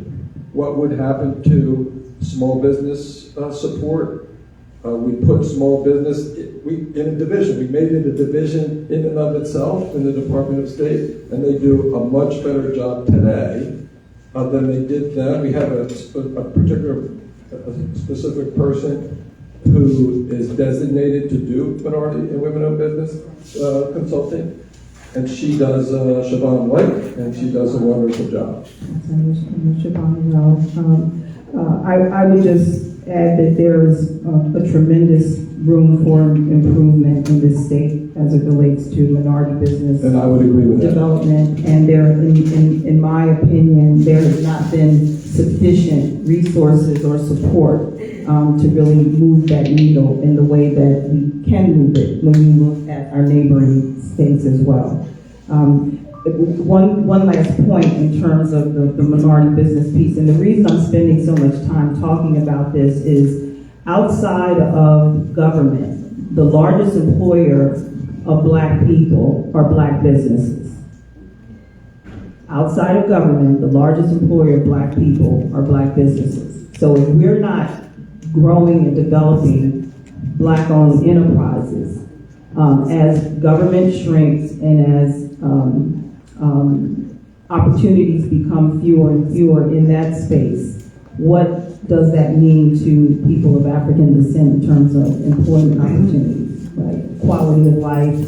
Speaker 2: what would happen to small business support. We put small business in a division. We made it a division in and of itself in the Department of State, and they do a much better job today than they did then. We have a specific person who is designated to do minority and women-owned business consulting, and she does Siobhan White, and she does a wonderful job.
Speaker 1: I would just add that there is a tremendous room for improvement in this state as it relates to minority business
Speaker 2: and I would agree with
Speaker 1: development. That. And there, in my opinion, there has not been sufficient resources or support to really move that needle in the way that we can move it when we look at our neighboring states as well. One last point in terms of the minority business piece, and the reason I'm spending so much time talking about this is outside of government, the largest employer of Black people are Black businesses. Outside of government, the largest employer of Black people are Black businesses. So if we're not growing and developing Black-owned enterprises, as government shrinks and as opportunities become fewer and fewer in that space, what does that mean to people of African descent in terms of employment opportunities, right? Quality of life,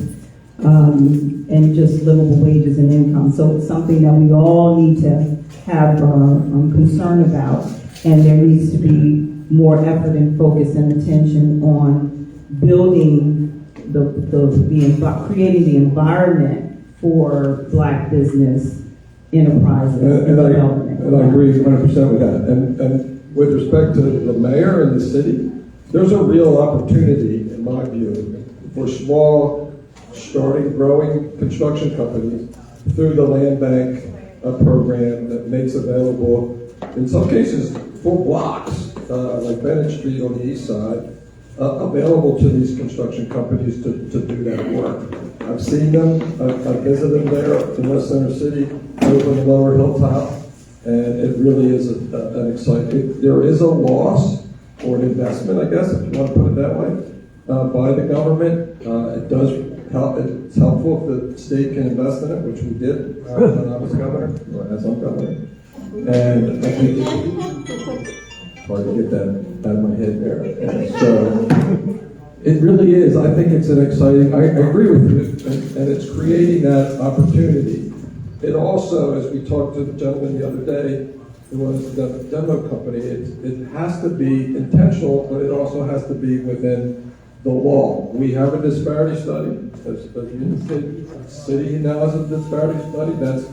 Speaker 1: and just livable wages and income. So it's something that we all need to have concern about, and there needs to be more effort and focus and attention on building creating the environment for Black business enterprises and development.
Speaker 2: And I agree 100% with that. And with respect to the mayor and the city, there's a real opportunity, in my view, for small, growing construction companies through the land bank program that makes available, in some cases, full blocks, like Bennett Street on the east side, available to these construction companies to do that work. I've seen them, I've visited them there in West Center City, over in the lower hilltop, and it really is an exciting, there is a loss or an investment, I guess, if you want to put it that way, by the government. It does help, it's helpful if the state can invest in it, which we did when I was governor, or as I'm governor. And I think it's hard to get that out of my head there. And so it really is. I think it's an exciting, I agree with you, and it's creating that opportunity. It also, as we talked to the gentleman the other day, who was the demo company, it has to be intentional, but it also has to be within the law. We have a disparity study. As you indicated, the city now has a disparity study. That's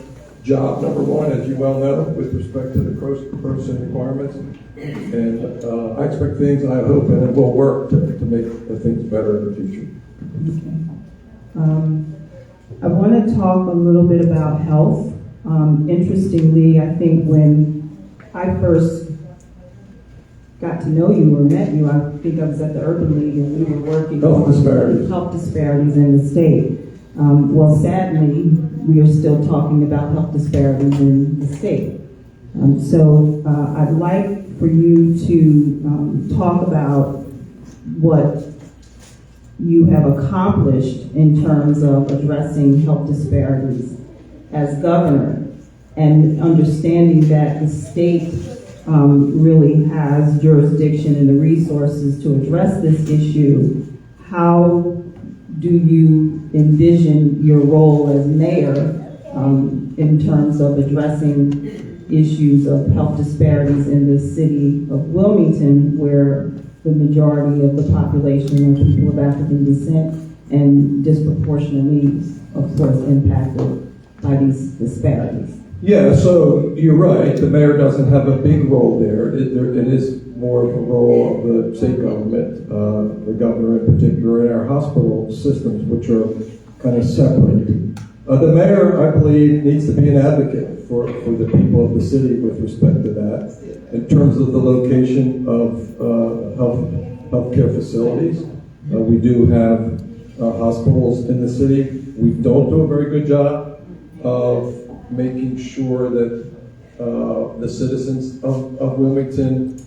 Speaker 2: job number one, as you well know, with respect to the person requirements. And I expect things, I hope, and it will work to make things better in the future.
Speaker 1: Okay. I want to talk a little bit about health. Interestingly, I think when I first got to know you or met you, I think I was at the Urban League and we were working on health disparities in the state. Well, sadly, we are still talking about health disparities in the state. So I'd like for you to talk about what you have accomplished in terms of addressing health disparities as governor, and understanding that the state really has jurisdiction and the resources to address this issue. How do you envision your role as mayor in terms of addressing issues of health disparities in the city of Wilmington, where the majority of the population are people of African descent and disproportionately, of course, impacted by these disparities?
Speaker 2: Yeah, so you're right. The mayor doesn't have a big role there. It is more of a role of the state government, the governor in particular, and our hospital systems, which are kind of separated. The mayor, I believe, needs to be an advocate for the people of the city with respect to that, in terms of the location of healthcare facilities. We do have hospitals in the city. We don't do a very good job of making sure that the citizens of Wilmington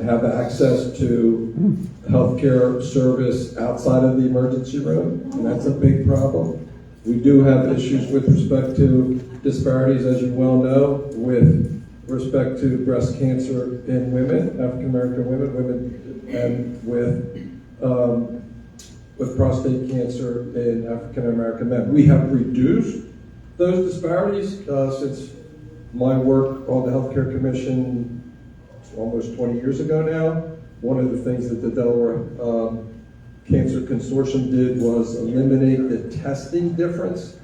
Speaker 2: have access to healthcare service outside of the emergency room, and that's a big problem. We do have issues with respect to disparities, as you well know, with respect to breast cancer in women, African American women, and with prostate cancer in African American men. We have reduced those disparities since my work on the Healthcare Commission almost 20 years ago now. One of the things that the Delaware Cancer Consortium did was eliminate the testing difference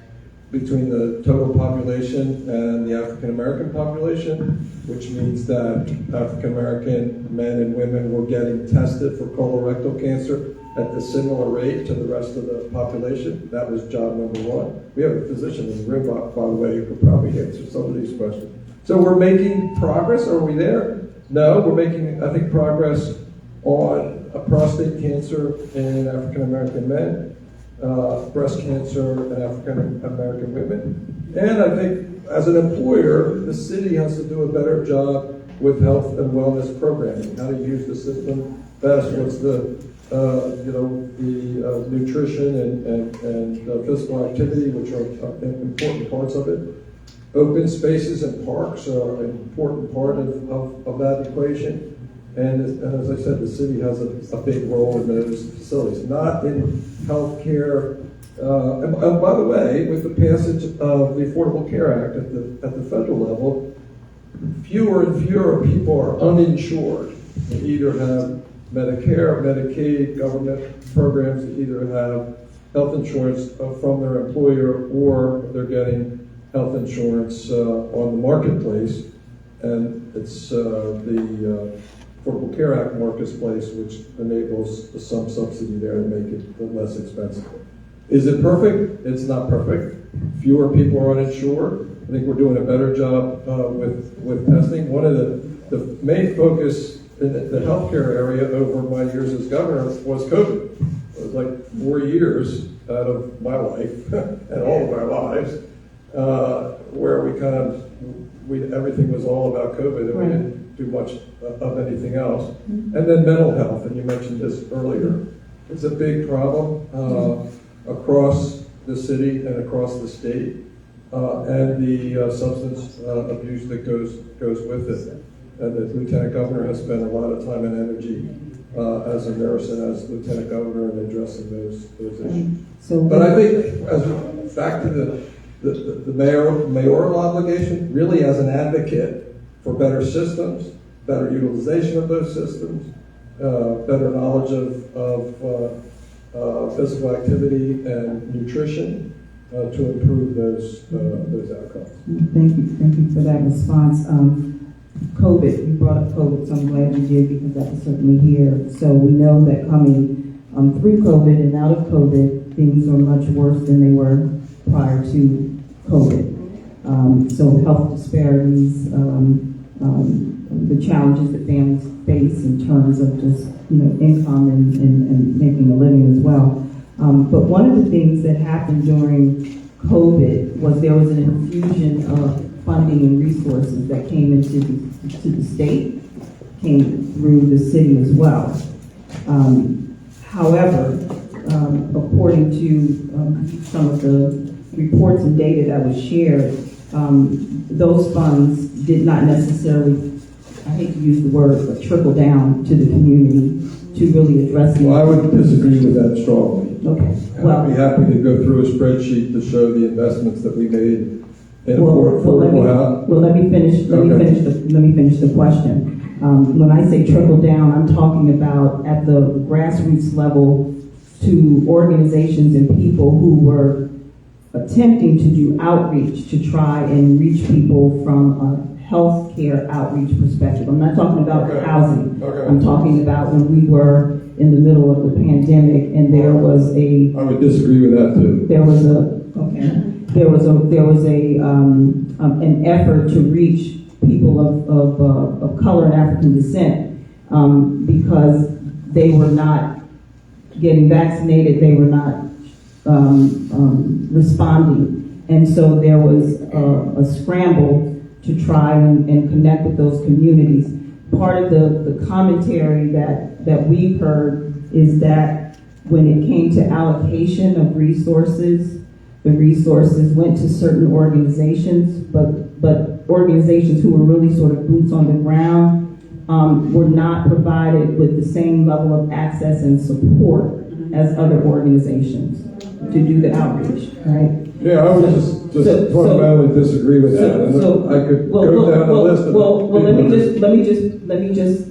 Speaker 2: between the total population and the African American population, which means that African American men and women were getting tested for colorectal cancer at the similar rate to the rest of the population. That was job number one. We have a physician in the room, by the way, who could probably answer some of these questions. So we're making progress. Are we there? No, we're making, I think, progress on prostate cancer in African American men, breast cancer in African American women. And I think as an employer, the city has to do a better job with health and wellness programming, how to use the system best, what's the nutrition and physical activity, which are important parts of it. Open spaces and parks are an important part of that equation. And as I said, the city has a big role in those facilities, not in healthcare. And by the way, with the passage of the Affordable Care Act at the federal level, fewer and fewer people are uninsured. They either have Medicare, Medicaid, government programs that either have health insurance from their employer, or they're getting health insurance on the marketplace, and it's the Affordable Care Act marketplace, which enables some subsidy there to make it less expensive. Is it perfect? It's not perfect. Fewer people are uninsured. I think we're doing a better job with testing. One of the main focus in the healthcare area over my years as governor was COVID. It was like 4 years out of my life and all of our lives where everything was all about COVID, and we didn't do much of anything else. And then mental health, and you mentioned this earlier. It's a big problem across the city and across the state, and the substance abuse that goes with it. And the Lieutenant Governor has spent a lot of time and energy as a nurse and as Lieutenant Governor in addressing those issues. But I think, back to the mayoral obligation, really as an advocate for better systems, better utilization of those systems, better knowledge of physical activity and nutrition to improve those outcomes.
Speaker 1: Thank you for that response. COVID, you brought up COVID, so I'm glad you did, because that was certainly here. So we know that coming through COVID and out of COVID, things are much worse than they were prior to COVID. So health disparities, the challenges that families face in terms of just income and making a living as well. But one of the things that happened during COVID was there was an infusion of funding and resources that came into the state, came through the city as well. However, according to some of the reports and data that was shared, those funds did not necessarily, I hate to use the word, but trickle down to the community to really address it.
Speaker 2: Well, I would disagree with that strongly.
Speaker 1: Okay.
Speaker 2: Well, I'd be happy to go through a spreadsheet to show the investments that we made in affordable housing.
Speaker 1: Well, let me finish the question. When I say trickle down, I'm talking about at the grassroots level to organizations and people who were attempting to do outreach to try and reach people from a healthcare outreach perspective. I'm not talking about housing. I'm talking about when we were in the middle of the pandemic and there was a...
Speaker 2: I would disagree with that too.
Speaker 1: There was an effort to reach people of color and African descent because they were not getting vaccinated, they were not responding, and so there was a scramble to try and connect with those communities. Part of the commentary that we've heard is that when it came to allocation of resources, the resources went to certain organizations, but organizations who were really sort of boots on the ground were not provided with the same level of access and support as other organizations to do the outreach, right?
Speaker 2: Yeah, I would just fundamentally disagree with that. I could go down a list of
Speaker 1: let me just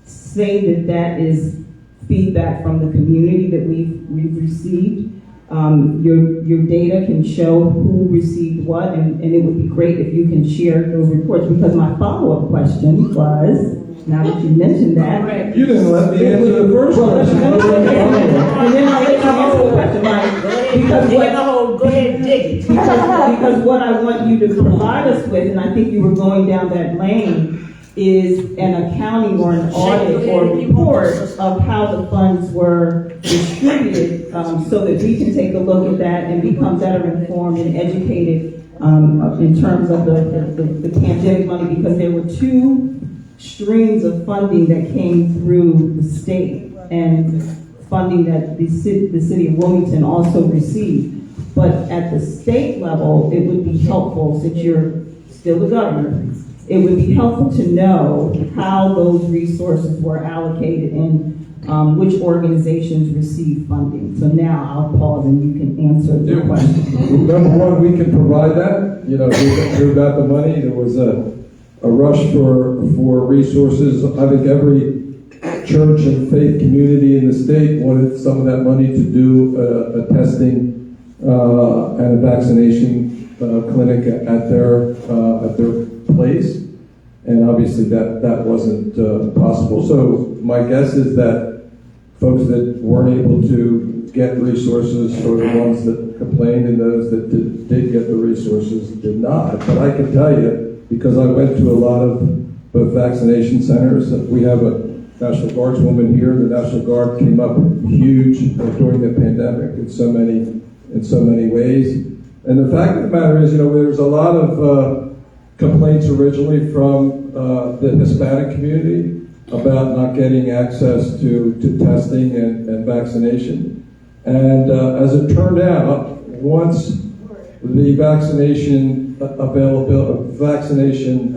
Speaker 1: say that is feedback from the community that we've received. Your data can show who received what, and it would be great if you can share those reports, because my follow-up question was, now that you mentioned that...
Speaker 2: You didn't let me answer the first question.
Speaker 1: And then I'll let you answer the question,
Speaker 3: Go ahead and dig it.
Speaker 1: Because what I want you to provide us with, and I think you were going down that lane, is an accounting or an audit or a report of how the funds were distributed, so that we can take a look at that and become better informed and educated in terms of the pandemic money, because there were two streams of funding that came through the state and funding that the city of Wilmington also received. But at the state level, it would be helpful, since you're still the governor, it would be helpful to know how those resources were allocated and which organizations received funding. So now I'll pause and you can answer the question.
Speaker 2: Number one, we can provide that. We got the money. There was a rush for resources. I think every church and faith community in the state wanted some of that money to do a testing and a vaccination clinic at their place, and obviously that wasn't possible. So my guess is that folks that weren't able to get resources, or the ones that complained and those that did get the resources did not. But I can tell you, because I went to a lot of both vaccination centers, we have a National Guardswoman here. The National Guard came up huge during the pandemic in so many ways. And the fact of the matter is, there was a lot of complaints originally from the Hispanic community about not getting access to testing and vaccination. And as it turned out, once the vaccination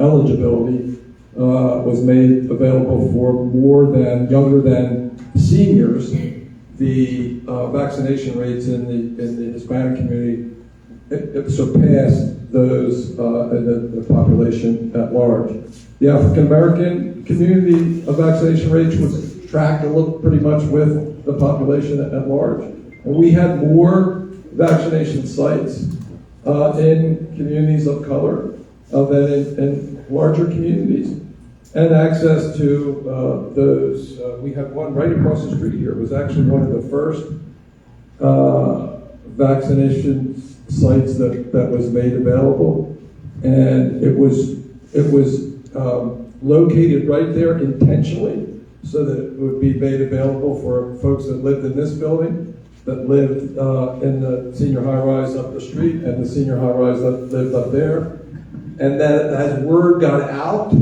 Speaker 2: eligibility was made available for younger than seniors, the vaccination rates in the Hispanic community it surpassed those in the population at large. The African American community vaccination rate was tracked a little pretty much with the population at large. And we had more vaccination sites in communities of color than in larger communities. And access to those, we had one right across the street here. It was actually one of the first vaccination sites that was made available. And it was located right there intentionally so that it would be made available for folks that lived in this building, that lived in the senior high-rise up the street, and the senior high-rise that lived up there. And that as word got out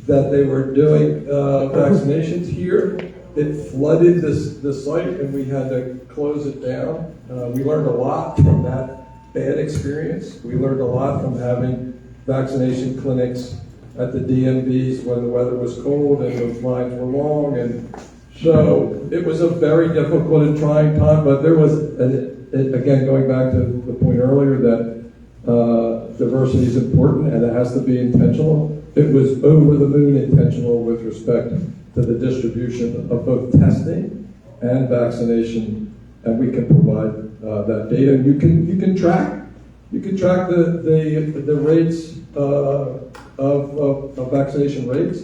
Speaker 2: that they were doing vaccinations here, it flooded this site, and we had to close it down. We learned a lot from that bad experience. We learned a lot from having vaccination clinics at the DMVs when the weather was cold and those lines were long, and so it was a very difficult and trying time. But there was, again, going back to the point earlier that diversity is important and it has to be intentional. It was over the moon intentional with respect to the distribution of both testing and vaccination, and we can provide that data. And you can track the rates of vaccination rates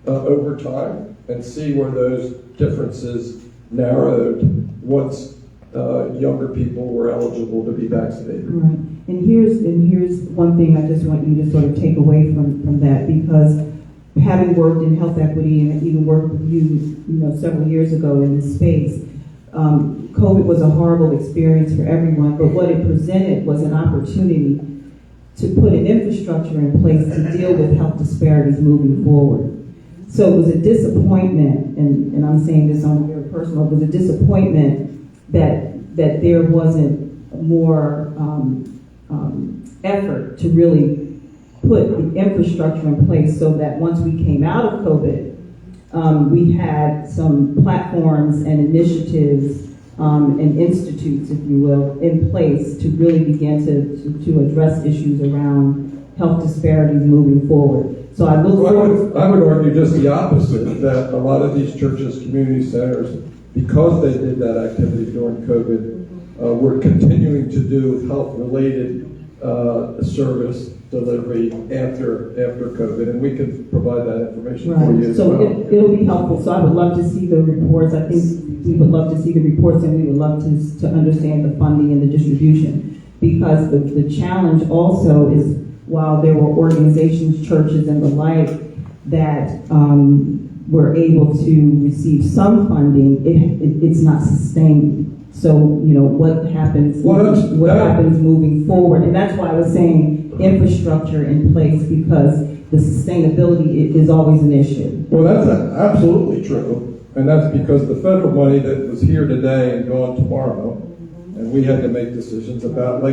Speaker 2: over time and see where those differences narrowed once younger people were eligible to be vaccinated.
Speaker 1: Right. And here's one thing I just want you to sort of take away from that, because having worked in health equity and even worked with you, several years ago in this space, COVID was a horrible experience for everyone, but what it presented was an opportunity to put an infrastructure in place to deal with health disparities moving forward. So it was a disappointment, and I'm saying this on a very personal, it was a disappointment that there wasn't more effort to really put the infrastructure in place so that once we came out of COVID, we had some platforms and initiatives and institutes, if you will, in place to really begin to address issues around health disparities moving forward. So I look forward.
Speaker 2: I would argue just the opposite, that a lot of these churches, community centers, because they did that activity during COVID, were continuing to do health-related service delivery after COVID, and we can provide that information for you as
Speaker 1: so
Speaker 2: well.
Speaker 1: It'll be helpful. So I would love to see the reports. I think we would love to see the reports, and we would love to understand the funding and the distribution, because the challenge also is, while there were organizations, churches, and the like that were able to receive some funding, it's not sustained. So, what happens happens moving forward? And that's why I was saying infrastructure in place, because the sustainability is always an issue.
Speaker 2: Well, that's absolutely true. And that's because the federal money that was here today and gone tomorrow, and we had to make decisions about,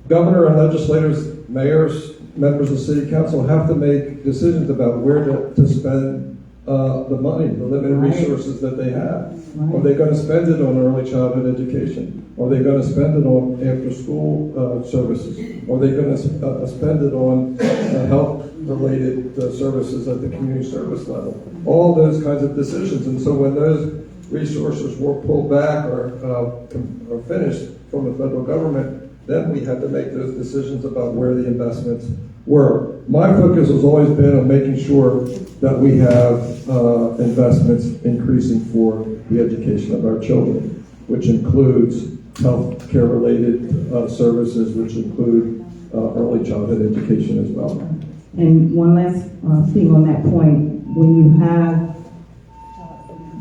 Speaker 2: governor and legislators, mayors, members of city council have to make decisions about where to spend the money, the limited resources that they have. Right. Are they going to spend it on early childhood education? Are they going to spend it on after-school services? Are they going to spend it on health related services at the community service level. All those kinds of decisions. And so when those resources were pulled back or finished from the federal government, then we had to make those decisions about where the investments were. My focus has always been on making sure that we have investments increasing for the education of our children, which includes health care related services, which include early childhood education as well.
Speaker 1: And one last thing on that point, when you have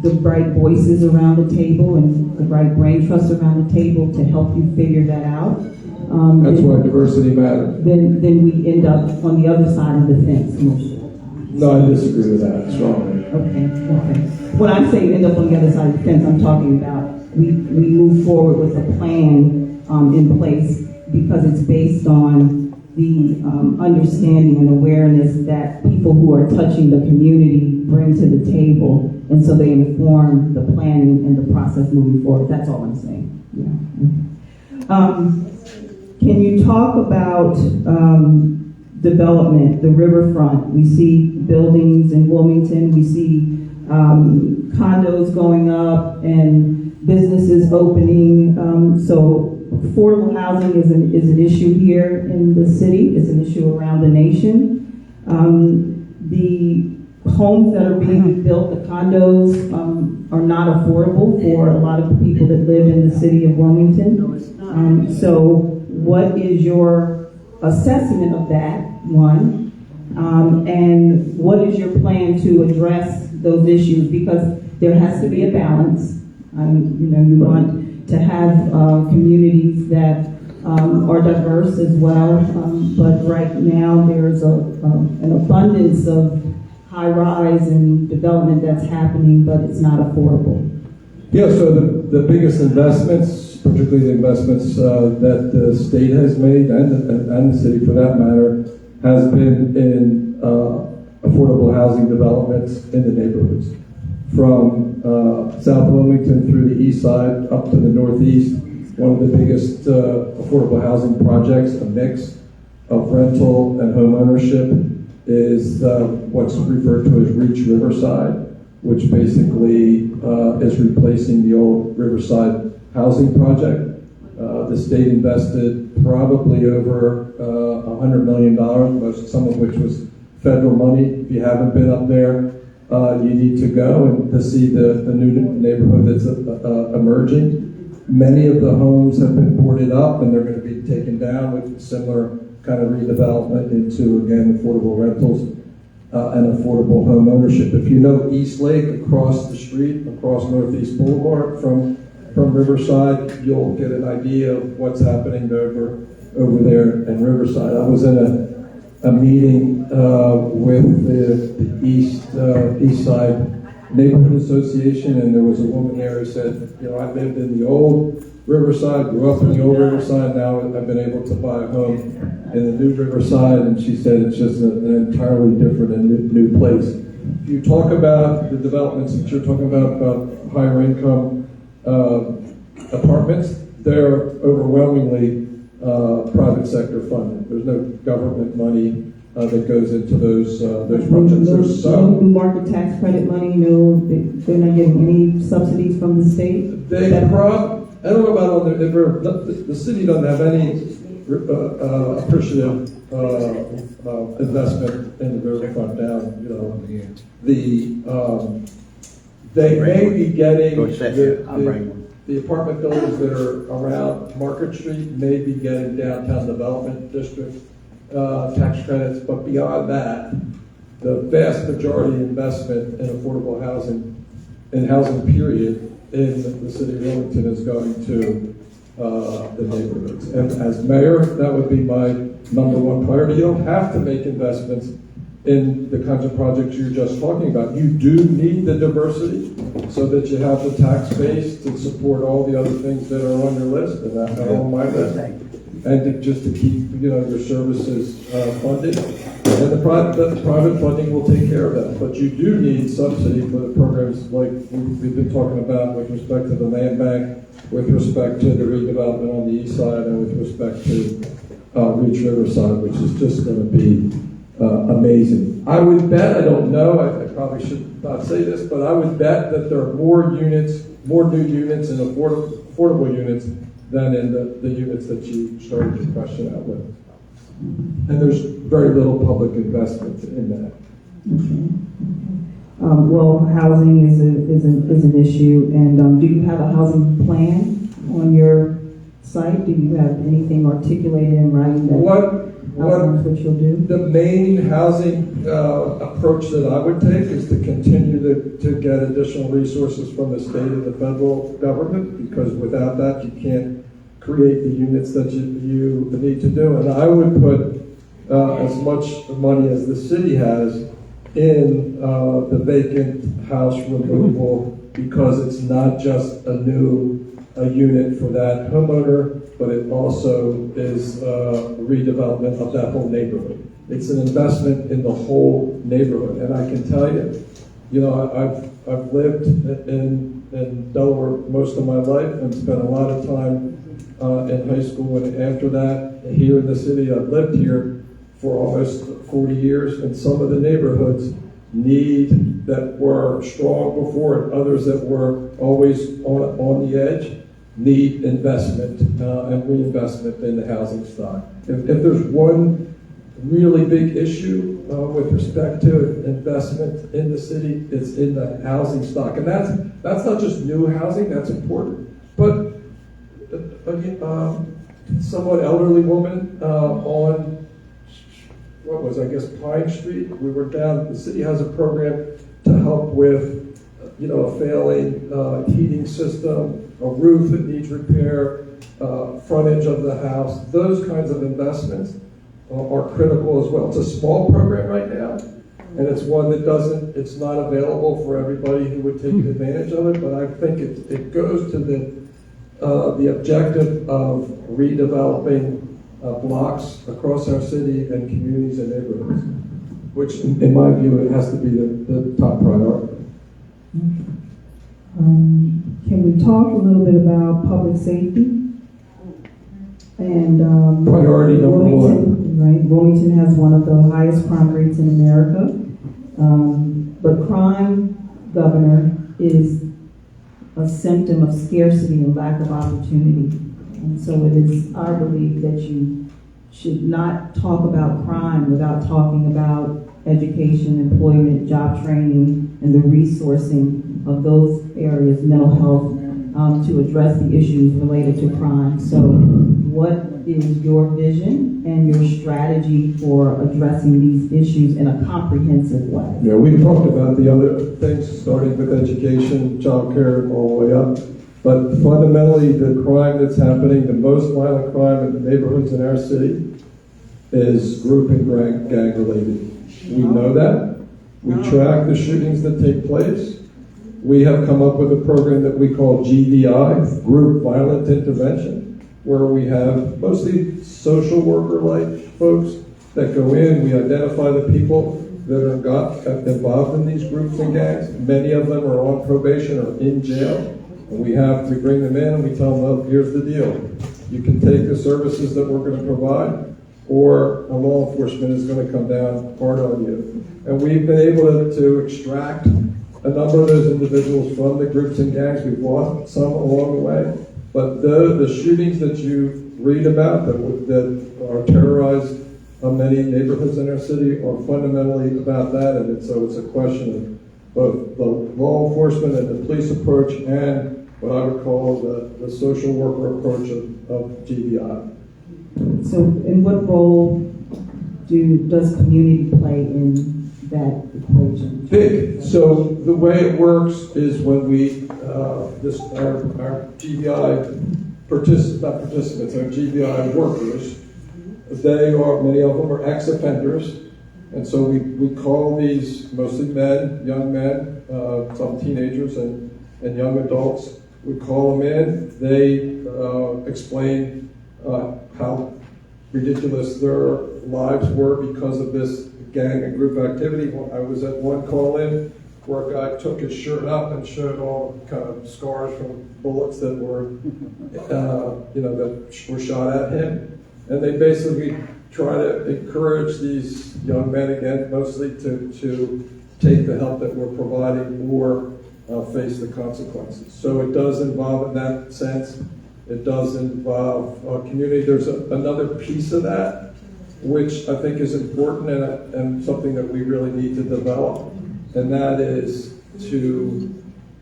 Speaker 1: the right voices around the table and the right brain trust around the table to help you figure that out,
Speaker 2: that's why diversity matters.
Speaker 1: Then we end up on the other side of the fence.
Speaker 2: No, I disagree with that strongly.
Speaker 1: Okay. When I say end up on the other side of the fence, I'm talking about we move forward with a plan in place because it's based on the understanding and awareness that people who are touching the community bring to the table, and so they inform the planning and the process moving forward. That's all I'm saying. Yeah. Can you talk about development, the riverfront? We see buildings in Wilmington. We see condos going up and businesses opening. So affordable housing is an issue here in the city. It's an issue around the nation. The homes that are being built, the condos, are not affordable for a lot of the people that live in the city of Wilmington.
Speaker 3: No, it's not.
Speaker 1: So what is your assessment of that, one? And what is your plan to address those issues? Because there has to be a balance. You want to have communities that are diverse as well, but right now there's an abundance of high-rise and development that's happening, but it's not affordable.
Speaker 2: Yeah, so the biggest investments, particularly the investments that the state has made and the city for that matter, has been in affordable housing developments in the neighborhoods. From South Wilmington through the east side up to the northeast, one of the biggest affordable housing projects, a mix of rental and home ownership, is what's referred to as Reach Riverside, which basically is replacing the old Riverside housing project. The state invested probably over $100 million, some of which was federal money. If you haven't been up there, you need to go and to see the new neighborhood that's emerging. Many of the homes have been boarded up and they're going to be taken down with similar kind of redevelopment into, again, affordable rentals and affordable home ownership. If you know East Lake across the street, across Northeast Boulevard from Riverside, you'll get an idea of what's happening over there in Riverside. I was in a meeting with the East Side Neighborhood Association, and there was a woman there who said, I lived in the old Riverside, grew up in the old Riverside, now I've been able to buy a home in the new Riverside, and she said it's just an entirely different and new place. If you talk about the developments that you're talking about higher income apartments, they're overwhelmingly private sector funded. There's no government money that goes into those projects. There's some
Speaker 1: new market tax credit money. No, they're not getting any subsidies from the state.
Speaker 2: I don't know about the city doesn't have any appreciative investment in the riverfront down. They may be getting the apartment buildings that are around Market Street may be getting downtown development district tax credits, but beyond that, the vast majority investment in affordable housing, in housing period, in the city of Wilmington is going to the neighborhoods. And as mayor, that would be my number one priority. You don't have to make investments in the kinds of projects you're just talking about. You do need the diversity so that you have the tax base to support all the other things that are on your list and that are on my list. And just to keep your services funded. And the private funding will take care of that. But you do need subsidy for the programs like we've been talking about with respect to the land bank, with respect to the redevelopment on the east side, and with respect to Reach Riverside, which is just going to be amazing. I would bet, I don't know, I probably should not say this, but I would bet that there are more units, more new units and affordable units than in the units that you started your question out with. And there's very little public investment in that.
Speaker 1: Well, housing is an issue, and do you have a housing plan on your site? Do you have anything articulated in writing that outlines what you'll do?
Speaker 2: The main housing approach that I would take is to continue to get additional resources from the state and the federal government, because without that you can't create the units that you need to do. And I would put as much money as the city has in the vacant house removal, because it's not just a unit for that homeowner, but it also is redevelopment of that whole neighborhood. It's an investment in the whole neighborhood. And I can tell you, I've lived in Delaware most of my life and spent a lot of time in high school, and after that here in the city. I've lived here for almost 40 years, and some of the neighborhoods that were strong before, and others that were always on the edge, need investment and reinvestment in the housing stock. If there's one really big issue with respect to investment in the city, it's in the housing stock. And that's not just new housing, that's important. But somewhat elderly woman on, Pine Street, we were down, the city has a program to help with, a failing heating system, a roof that needs repair, frontage of the house. Those kinds of investments are critical as well. It's a small program right now, and it's one that it's not available for everybody who would take advantage of it, but I think it goes to the objective of redeveloping blocks across our city and communities and neighborhoods, which in my view, it has to be the top priority.
Speaker 1: Can we talk a little bit about public safety? And
Speaker 2: priority number one.
Speaker 1: Right, Wilmington has one of the highest crime rates in America, but crime, Governor, is a symptom of scarcity and lack of opportunity. And so it is our belief that you should not talk about crime without talking about education, employment, job training, and the resourcing of those areas, mental health, to address the issues related to crime. So what is your vision and your strategy for addressing these issues in a comprehensive way?
Speaker 2: Yeah, we've talked about the other things, starting with education, childcare, all the way up. But fundamentally, the crime that's happening, the most violent crime in the neighborhoods in our city is group and gang related. We know that. We track the shootings that take place. We have come up with a program that we call GVI, Group Violent Intervention, where we have mostly social worker-like folks that go in. We identify the people that are involved in these groups and gangs. Many of them are on probation or in jail. And we bring them in and we tell them, well, here's the deal. You can take the services that we're going to provide, or a law enforcement is going to come down hard on you. And we've been able to extract a number of those individuals from the groups and gangs. We've lost some along the way. But the shootings that you read about that are terrorized many neighborhoods in our city are fundamentally about that. And so it's a question of both the law enforcement and the police approach and what I would call the social worker approach of GVI.
Speaker 1: So in what role does community play in that equation?
Speaker 2: Big. So the way it works is when we, our GVI participants, our GVI workers, many of them are ex-offenders. And so we call these mostly young men, some teenagers and young adults. We call them in. They explain how ridiculous their lives were because of this gang and group activity. I was at one call-in where a guy took his shirt up and showed all kind of scars from bullets that were, that were shot at him. And they basically try to encourage these young men, again, mostly to take the help that we're providing or face the consequences. So it does involve, in that sense, it does involve community. There's another piece of that, which I think is important and something that we really need to develop, and that is to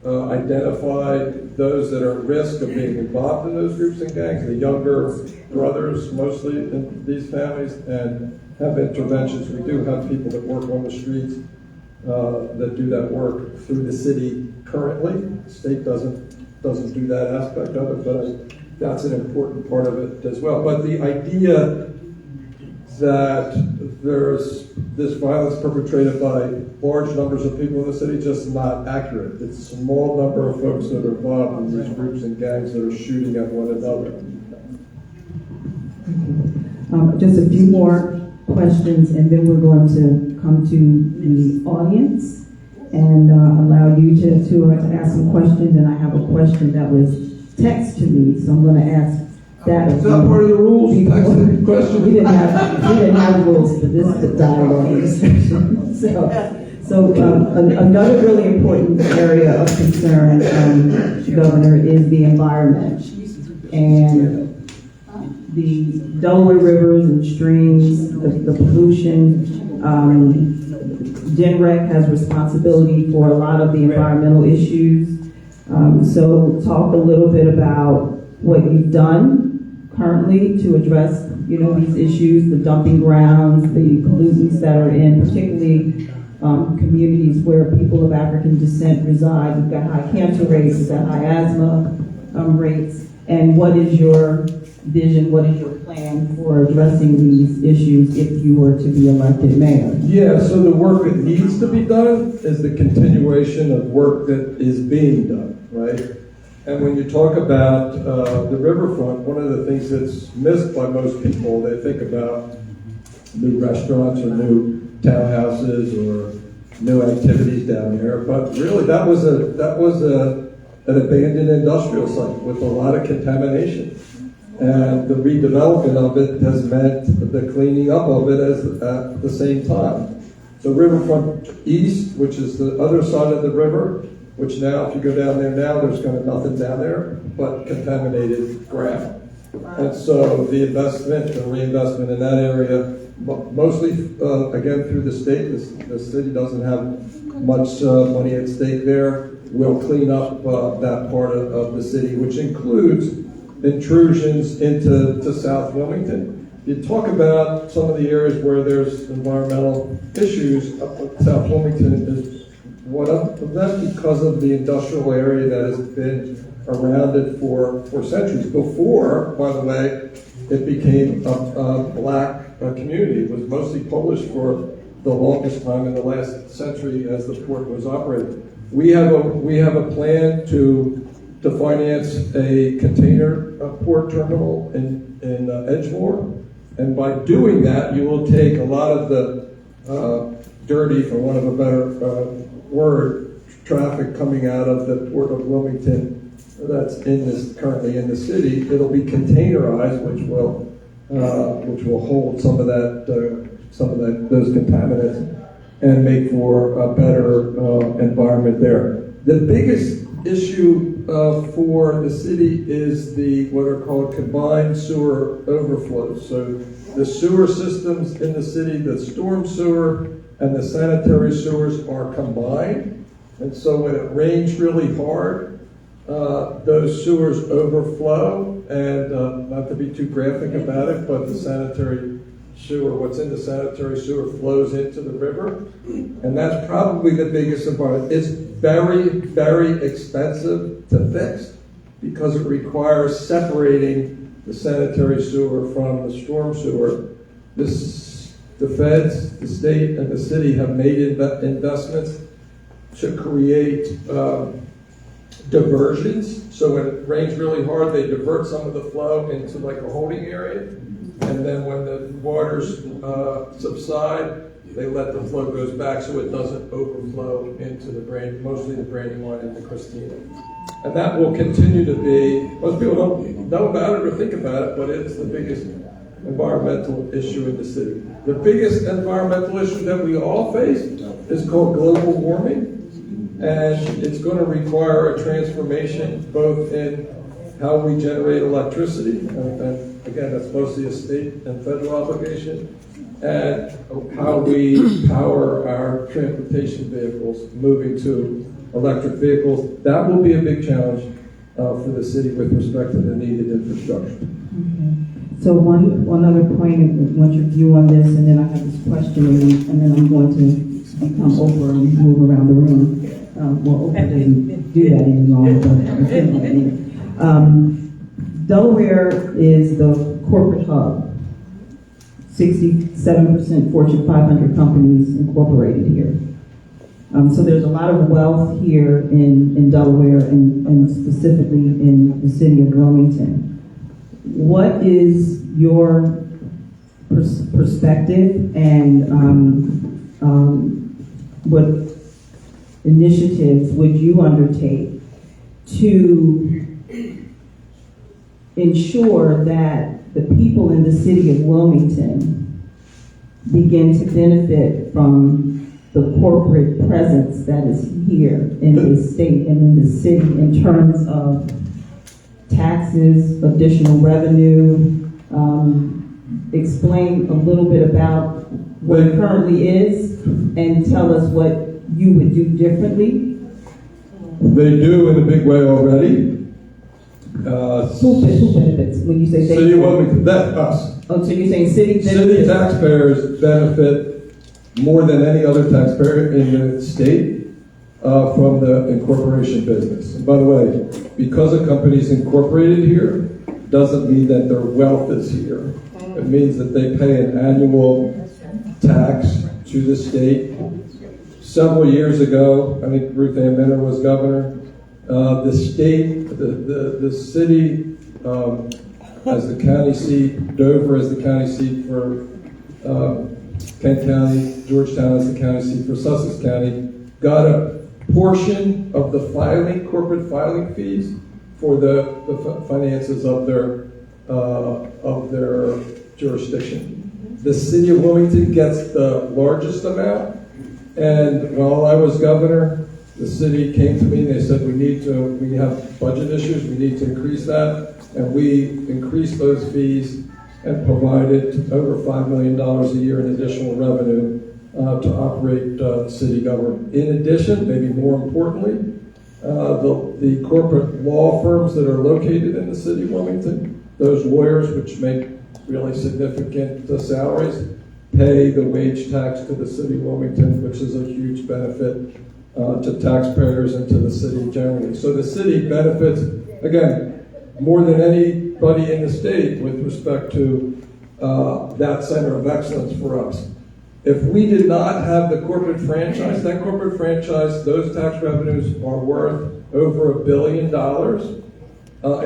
Speaker 2: identify those that are at risk of being involved in those groups and gangs, the younger brothers mostly in these families, and have interventions. We do have people that work on the streets that do that work through the city currently. The state doesn't do that aspect of it, but that's an important part of it as well. But the idea that there's this violence perpetrated by large numbers of people in the city just not accurate. It's a small number of folks that are involved in these groups and gangs that are shooting at one another.
Speaker 1: Just a few more questions, and then we're going to come to the audience and allow you to ask some questions. And I have a question that was texted to me, so I'm going to ask that.
Speaker 2: Is that part of the rules? Text question?
Speaker 1: We didn't have rules, but this is a dialogue session. So another really important area of concern, Governor, is the environment. And the Delaware rivers and streams, the pollution. DNREC has responsibility for a lot of the environmental issues. So talk a little bit about what you've done currently to address, these issues, the dumping grounds, the pollutants that are in particularly communities where people of African descent reside. We've got high cancer rates, we've got high asthma rates. And what is your vision, what is your plan for addressing these issues if you were to be elected mayor?
Speaker 2: Yeah, so the work that needs to be done is the continuation of work that is being done, right? And when you talk about the riverfront, one of the things that's missed by most people, they think about new restaurants or new townhouses or new activities down there, but really that was an abandoned industrial site with a lot of contamination. And the redevelopment of it has meant the cleaning up of it at the same time. So Riverfront East, which is the other side of the river, which now, if you go down there now, there's kind of nothing down there but contaminated ground. And so the investment, the reinvestment in that area, mostly, again, through the state, the city doesn't have much money at stake there, will clean up that part of the city, which includes intrusions into South Wilmington. You talk about some of the areas where there's environmental issues. South Wilmington is one of them because of the industrial area that has been around it for centuries. Before, by the way, it became a black community. It was mostly Polish for the longest time in the last century as the port was operating. We have a plan to finance a container port terminal in Edgemoor, and by doing that, you will take a lot of the dirty, for want of a better word, traffic coming out of the Port of Wilmington that's currently in the city. It'll be containerized, which will hold some of those contaminants and make for a better environment there. The biggest issue for the city is what are called combined sewer overflows. So the sewer systems in the city, the storm sewer and the sanitary sewers are combined. And so when it rains really hard, those sewers overflow, and not to be too graphic about it, but the sanitary sewer, what's in the sanitary sewer flows into the river, and that's probably the biggest environment. It's very, very expensive to fix because it requires separating the sanitary sewer from the storm sewer. The feds, the state, and the city have made investments to create diversions. So when it rains really hard, they divert some of the flow into like a holding area. And then when the waters subside, they let the flow goes back so it doesn't overflow into mostly the Brandywine and the Christina. And that will continue to be, most people don't know about it or think about it, but it's the biggest environmental issue in the city. The biggest environmental issue that we all face is called global warming, and it's going to require a transformation both in how we generate electricity, and again, that's mostly a state and federal obligation, and how we power our transportation vehicles, moving to electric vehicles. That will be a big challenge for the city with respect to the needed infrastructure.
Speaker 1: Okay. So one other point, I want your view on this, and then I have this question, and then I'm going to become Oprah and move around the room. Well, Oprah doesn't do that any longer, but Delaware is the corporate hub. 67% Fortune 500 companies incorporated here. So there's a lot of wealth here in Delaware and specifically in the city of Wilmington. What is your perspective and what initiatives would you undertake to ensure that the people in the city of Wilmington begin to benefit from the corporate presence that is here in the state and in the city in terms of taxes, additional revenue? Explain a little bit about what it currently is and tell us what you would do differently.
Speaker 2: They do in a big way already.
Speaker 1: Who benefits when you say they?
Speaker 2: City of Wilmington, that's us.
Speaker 1: Oh, so you're saying city
Speaker 2: City taxpayers benefit more than any other taxpayer in the state from the incorporation business. And by the way, because a company is incorporated here, doesn't mean that their wealth is here. It means that they pay an annual tax to the state. Several years ago, I think Ruth Ann Minner was governor. The state, the city as the county seat, Dover as the county seat for Kent County, Georgetown as the county seat for Sussex County, got a portion of the corporate filing fees for the finances of their jurisdiction. The city of Wilmington gets the largest amount, and while I was governor, the city came to me and they said, we have budget issues, we need to increase that, and we increased those fees and provided over $5 million a year in additional revenue to operate city government. In addition, maybe more importantly, the corporate law firms that are located in the city of Wilmington, those lawyers which make really significant salaries, pay the wage tax to the city of Wilmington, which is a huge benefit to taxpayers and to the city generally. So the city benefits, again, more than anybody in the state with respect to that center of excellence for us. If we did not have the corporate franchise, that corporate franchise, those tax revenues are worth over $1 billion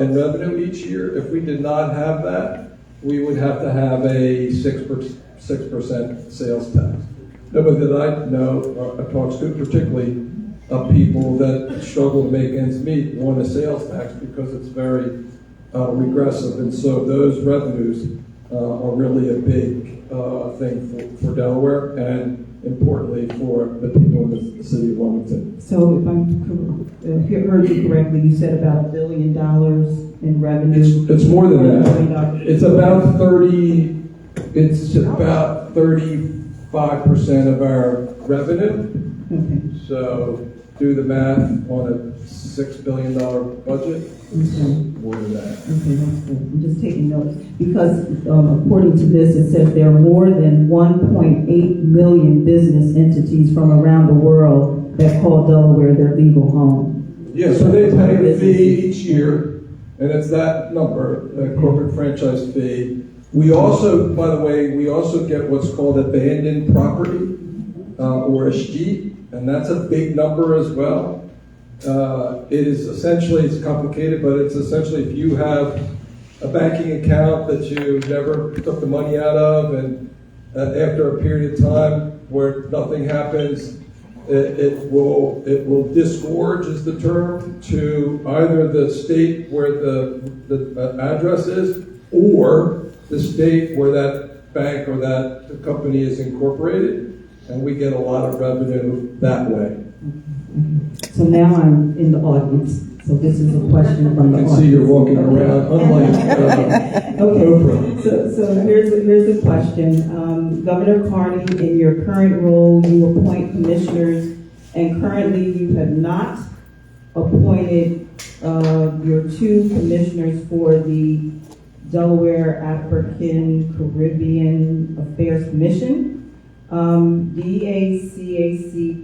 Speaker 2: in revenue each year. If we did not have that, we would have to have a 6% sales tax. Nobody that I know or talks to, particularly people that struggle to make ends meet, want a sales tax because it's very regressive. And so those revenues are really a big thing for Delaware and importantly for the people in the city of Wilmington.
Speaker 1: So if I heard you correctly, you said about $1 billion in revenue.
Speaker 2: It's more than that. It's about 35% of our revenue.
Speaker 1: Okay.
Speaker 2: So do the math on a $6 billion budget.
Speaker 1: Okay.
Speaker 2: More than that.
Speaker 1: Okay, that's good. I'm just taking notes because according to this, it says there are more than 1.8 million business entities from around the world that call Delaware their legal home.
Speaker 2: Yeah, so they pay a fee each year, and it's that number, the corporate franchise fee. We also, by the way, we also get what's called abandoned property or a sheet, and that's a big number as well. It is essentially, it's complicated, but it's essentially if you have a banking account that you never took the money out of, and after a period of time where nothing happens, it will disgorge, is the term, to either the state where the address is, or the state where that bank or that company is incorporated, and we get a lot of revenue that way.
Speaker 1: So now I'm in the audience. So this is a question from the
Speaker 2: I can
Speaker 1: audience.
Speaker 2: see you're walking around, unlike Oprah.
Speaker 1: So here's the question. Governor Carney, in your current role, you appoint commissioners, and currently you have not appointed your 2 commissioners for the Delaware African Caribbean Affairs Commission. DACAC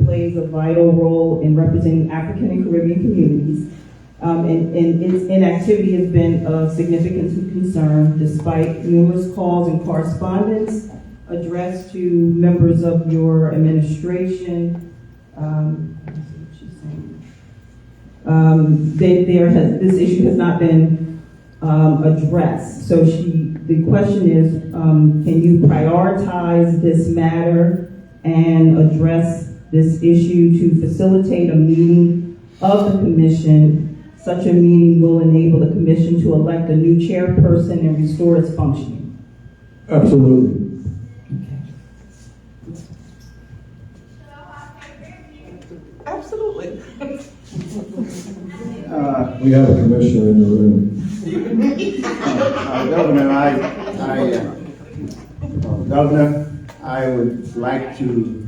Speaker 1: plays a vital role in representing African and Caribbean communities. And its inactivity has been of significant concern despite numerous calls and correspondence addressed to members of your administration. This issue has not been addressed. So the question is, can you prioritize this matter and address this issue to facilitate a meeting of the commission? Such a meeting will enable the commission to elect a new chairperson and restore its functioning.
Speaker 2: Absolutely.
Speaker 3: Absolutely.
Speaker 2: We have a commissioner in the room.
Speaker 4: Governor, I would like to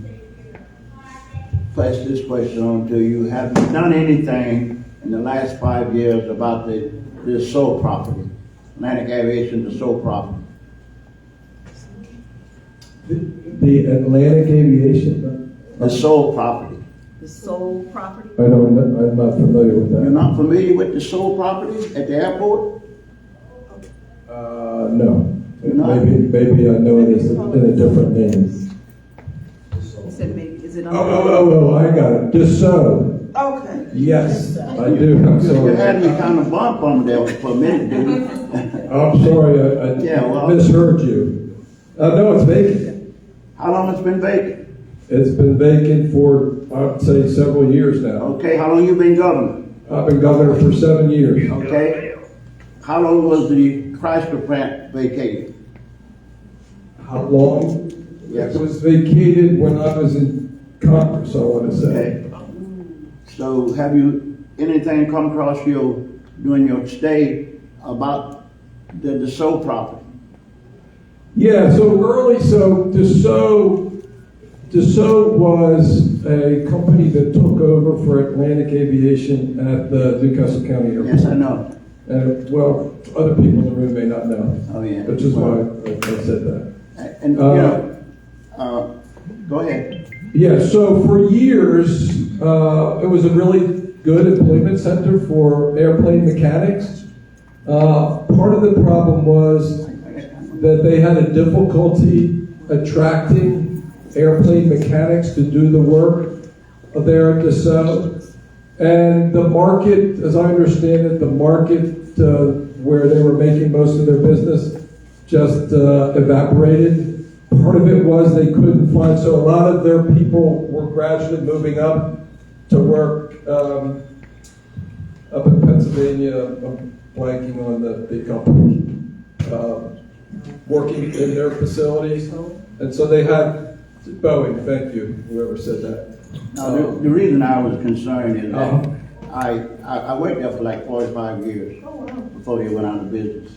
Speaker 4: place this question on to you. Have you done anything in the last 5 years about this sole property, Atlantic Aviation, the sole property?
Speaker 2: The Atlantic Aviation?
Speaker 4: The sole property.
Speaker 3: The sole property?
Speaker 2: I'm not familiar with that.
Speaker 4: You're not familiar with the sole property at the airport?
Speaker 2: No.
Speaker 4: No.
Speaker 2: Maybe I know it is in a different name.
Speaker 3: You said maybe, is it on?
Speaker 2: Oh, I got it. Dassault.
Speaker 3: Okay.
Speaker 2: Yes, I do. I'm
Speaker 4: You
Speaker 2: sorry.
Speaker 4: had me kind of bump on there for a minute, didn't you?
Speaker 2: I'm sorry, I
Speaker 4: Yeah, well-
Speaker 2: misheard you. No, it's vacant.
Speaker 4: How long it's been vacant?
Speaker 2: It's been vacant for, I'd say, several years now.
Speaker 4: Okay, how long you been governor?
Speaker 2: I've been governor for 7 years.
Speaker 4: Okay. How long was the Chrysler plant vacated?
Speaker 2: How long?
Speaker 4: Yes.
Speaker 2: It was vacated when I was in Congress, I want to say.
Speaker 4: Okay. So have you, anything come across you during your stay about the Dassault property?
Speaker 2: Yeah, so Dassault was a company that took over for Atlantic Aviation at the Newcastle County Airport.
Speaker 4: Yes, I know.
Speaker 2: And, well, other people in the room may not know.
Speaker 4: Oh, yeah.
Speaker 2: Which is why I said that.
Speaker 4: And, go ahead.
Speaker 2: Yeah, so for years, it was a really good employment center for airplane mechanics. Part of the problem was that they had a difficulty attracting airplane mechanics to do the work there at Dassault. And the market, as I understand it, the market where they were making most of their business just evaporated. Part of it was they couldn't find, so a lot of their people were gradually moving up to work up in Pennsylvania. I'm blanking on the company, working in their facilities. And so they had Boeing, thank you, whoever said that.
Speaker 4: Now, the reason I was concerned is that I worked there for like 45 years before they went out of business.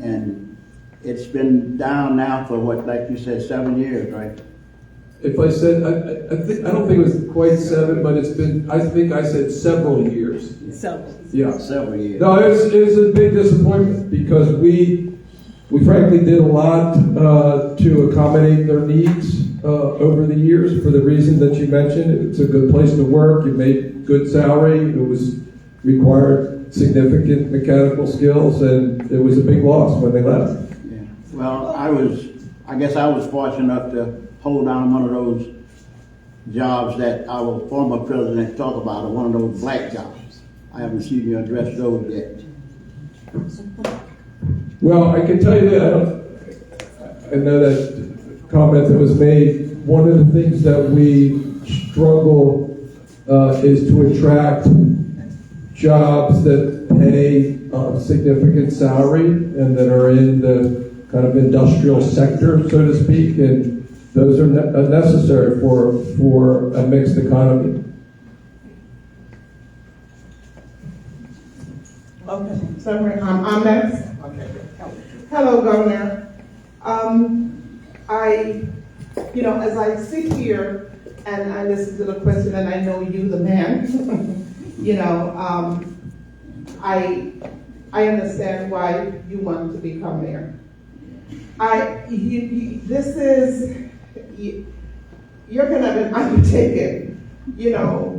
Speaker 4: And it's been down now for what, like you said, 7 years, right?
Speaker 2: If I said, I don't think it was quite 7, but it's been, I think I said several years. Yeah.
Speaker 4: Several years.
Speaker 2: No, it was a big disappointment because we frankly did a lot to accommodate their needs over the years for the reason that you mentioned. It's a good place to work. You made good salary. It was required significant mechanical skills, and it was a big loss when they left.
Speaker 4: Yeah. Well, I guess I was fortunate enough to hold down one of those jobs that our former president talked about, or one of those black jobs. I haven't seen you address those yet.
Speaker 2: Well, I can tell you that I know that comment that was made. One of the things that we struggle is to attract jobs that pay a significant salary and that are in the kind of industrial sector, so to speak, and those are necessary for a mixed economy.
Speaker 5: Okay, so I'm next. Okay. Hello, Governor. As I sit here and I listen to the question, and I know you, the man, I understand why you want to become mayor. You're gonna have an undertaking,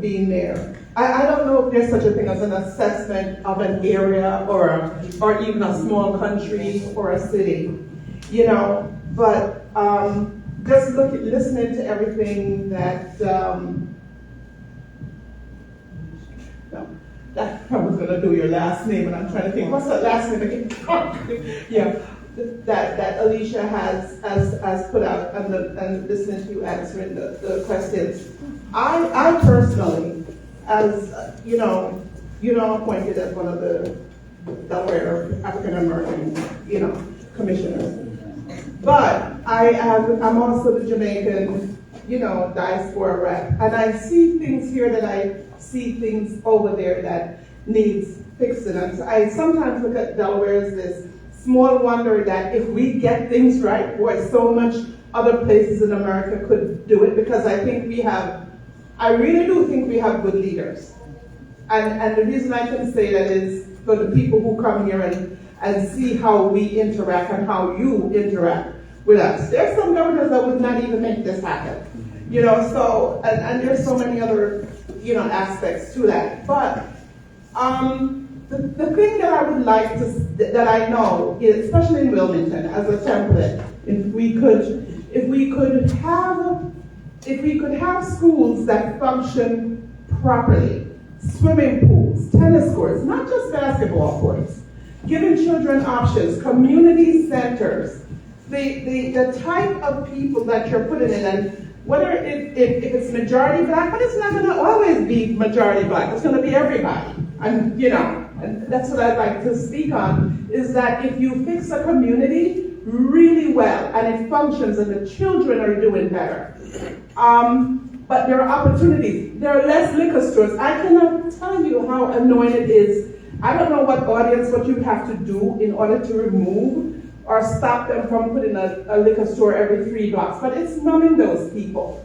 Speaker 5: being mayor. I don't know if there's such a thing as an assessment of an area or even a small country or a city, but just listening to everything that, I was gonna do your last name and I'm trying to think, what's that last name again? Yeah, that Alicia has put out and listening to you answering the questions. I personally, as appointed as one of the Delaware African American, commissioners. But I'm also the Jamaican, diaspora rep, and I see things here that I see things over there that needs fixing. And I sometimes look at Delaware as this small wonder that if we get things right, boy, so much other places in America could do it, because I really do think we have good leaders. And the reason I can say that is for the people who come here and see how we interact and how you interact with us. There's some governors that would not even make this happen. So, and there's so many other, aspects to that. But the thing that I would like that I know, is, especially in Wilmington, as a template, if we could have schools that function properly, swimming pools, tennis courts, not just basketball courts, giving children options, community centers, the type of people that you're putting in, and whether if it's majority black, but it's not going to always be majority black, it's going to be everybody. And and that's what I'd like to speak on, is that if you fix a community really well and it functions and the children are doing better, but there are opportunities. There are less liquor stores. I cannot tell you how annoying it is. I don't know what you have to do in order to remove or stop them from putting a liquor store every 3 blocks, but it's numbing those people.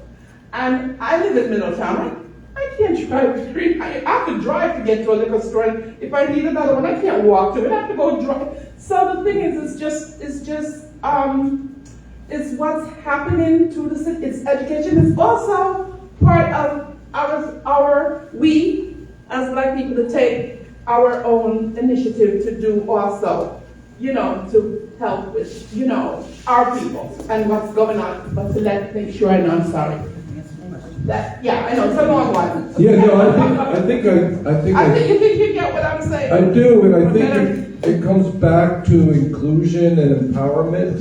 Speaker 5: And I live in Middletown. I can't drive I have to drive to get to a liquor store. If I need another one, I can't walk to it. I have to go drive. So the thing is, it's what's happening to the city. It's education. It's also part of we as black people to take our own initiative to do also, to help with, our people and what's going on. But to make sure I know, I'm sorry. I know, it's a long one.
Speaker 2: Yeah, no, I think
Speaker 5: you think you get what I'm saying.
Speaker 2: I do, and I think it comes back to inclusion and empowerment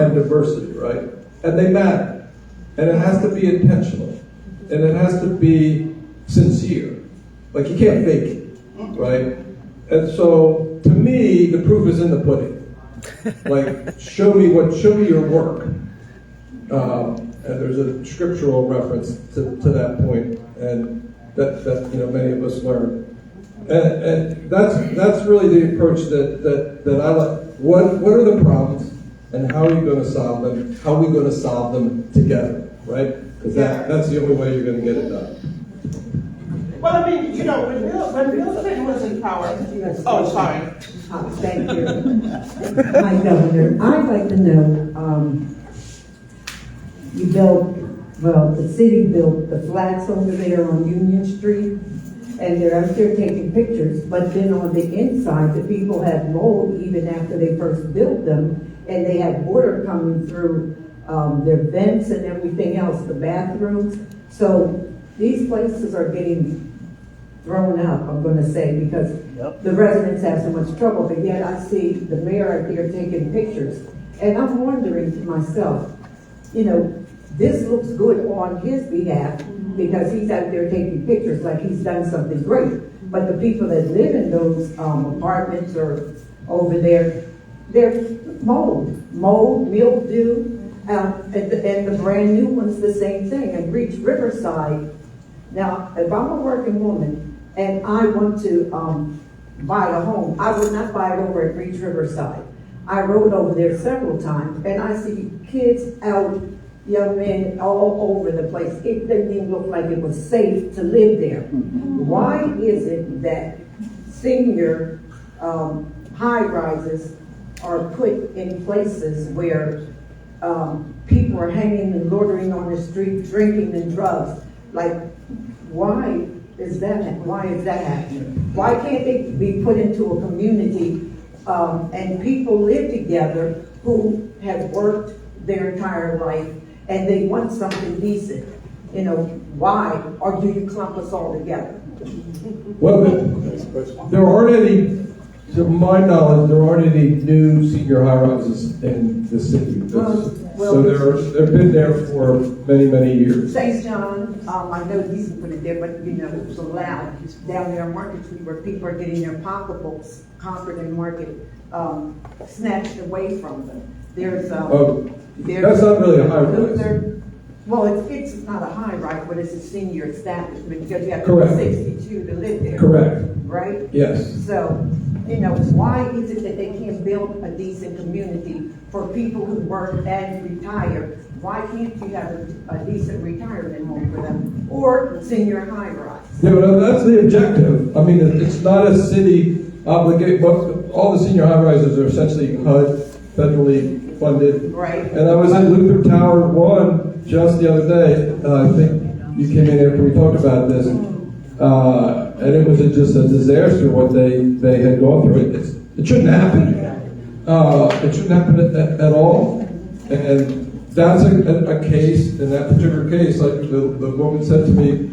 Speaker 2: and diversity, right? And they matter. And it has to be intentional. And it has to be sincere. Like, you can't fake it, right? And so, to me, the proof is in the pudding. Like, show me your work. And there's a scriptural reference to that point, and that many of us learn. And that's really the approach that I like. What are the problems, and how are you going to solve them? How are we going to solve them together, right? Because that's the only way you're going to get it done.
Speaker 5: Well, I mean, when Bill Clinton was in power. Oh, sorry.
Speaker 6: Thank you. Hi, Governor. I'd like to know. The city built the flats over there on Union Street, and they're out there taking pictures, but then on the inside, the people had mold even after they first built them, and they had water coming through their vents and everything else, the bathrooms. So these places are getting thrown up, I'm going to say, because the residents have so much trouble, but yet I see the mayor out there taking pictures, and I'm wondering to myself, this looks good on his behalf because he's out there taking pictures like he's done something great. But the people that live in those apartments or over there, There's mold, mildew, and the brand new one's the same thing. And Reach Riverside, now, if I'm a working woman and I want to buy a home, I would not buy it over at Reach Riverside. I rode over there several times and I see kids out, young men all over the place. It didn't even look like it was safe to live there. Why is it that senior high-rises are put in places where people are hanging and loitering on the street, drinking and drugs? Like, why is that happening? Why can't they be put into a community and people live together who have worked their entire life and they want something decent? You know, why? Or do you clump us all together?
Speaker 2: Well, there aren't any, to my knowledge, there aren't any new senior high-rises in the city. So they've been there for many, many years.
Speaker 6: St. John, I know these put it there, but you know, it was allowed down there on Market Street where people are getting their pocketbooks, Concord and Market, snatched away from them. There's
Speaker 2: that's not really a high-rise.
Speaker 6: Well, it's not a high rise, but it's a senior establishment because you have to
Speaker 2: Correct.
Speaker 6: be 62 to live there.
Speaker 2: Correct.
Speaker 6: Right?
Speaker 2: Yes.
Speaker 6: So, you know, why is it that they can't build a decent community for people who work and retire? Why can't you have a decent retirement home for them or senior high rise?
Speaker 2: Yeah, but that's the objective. I mean, it's not a city obligation, but all the senior high-rises are essentially HUD, federally funded.
Speaker 6: Right.
Speaker 2: And I was at Luther Tower 1 just the other day. I think you came in after we talked about this. And it was just a disaster what they had gone through. It shouldn't happen. It shouldn't happen at all. And that's a case, in that particular case, like the woman said to me,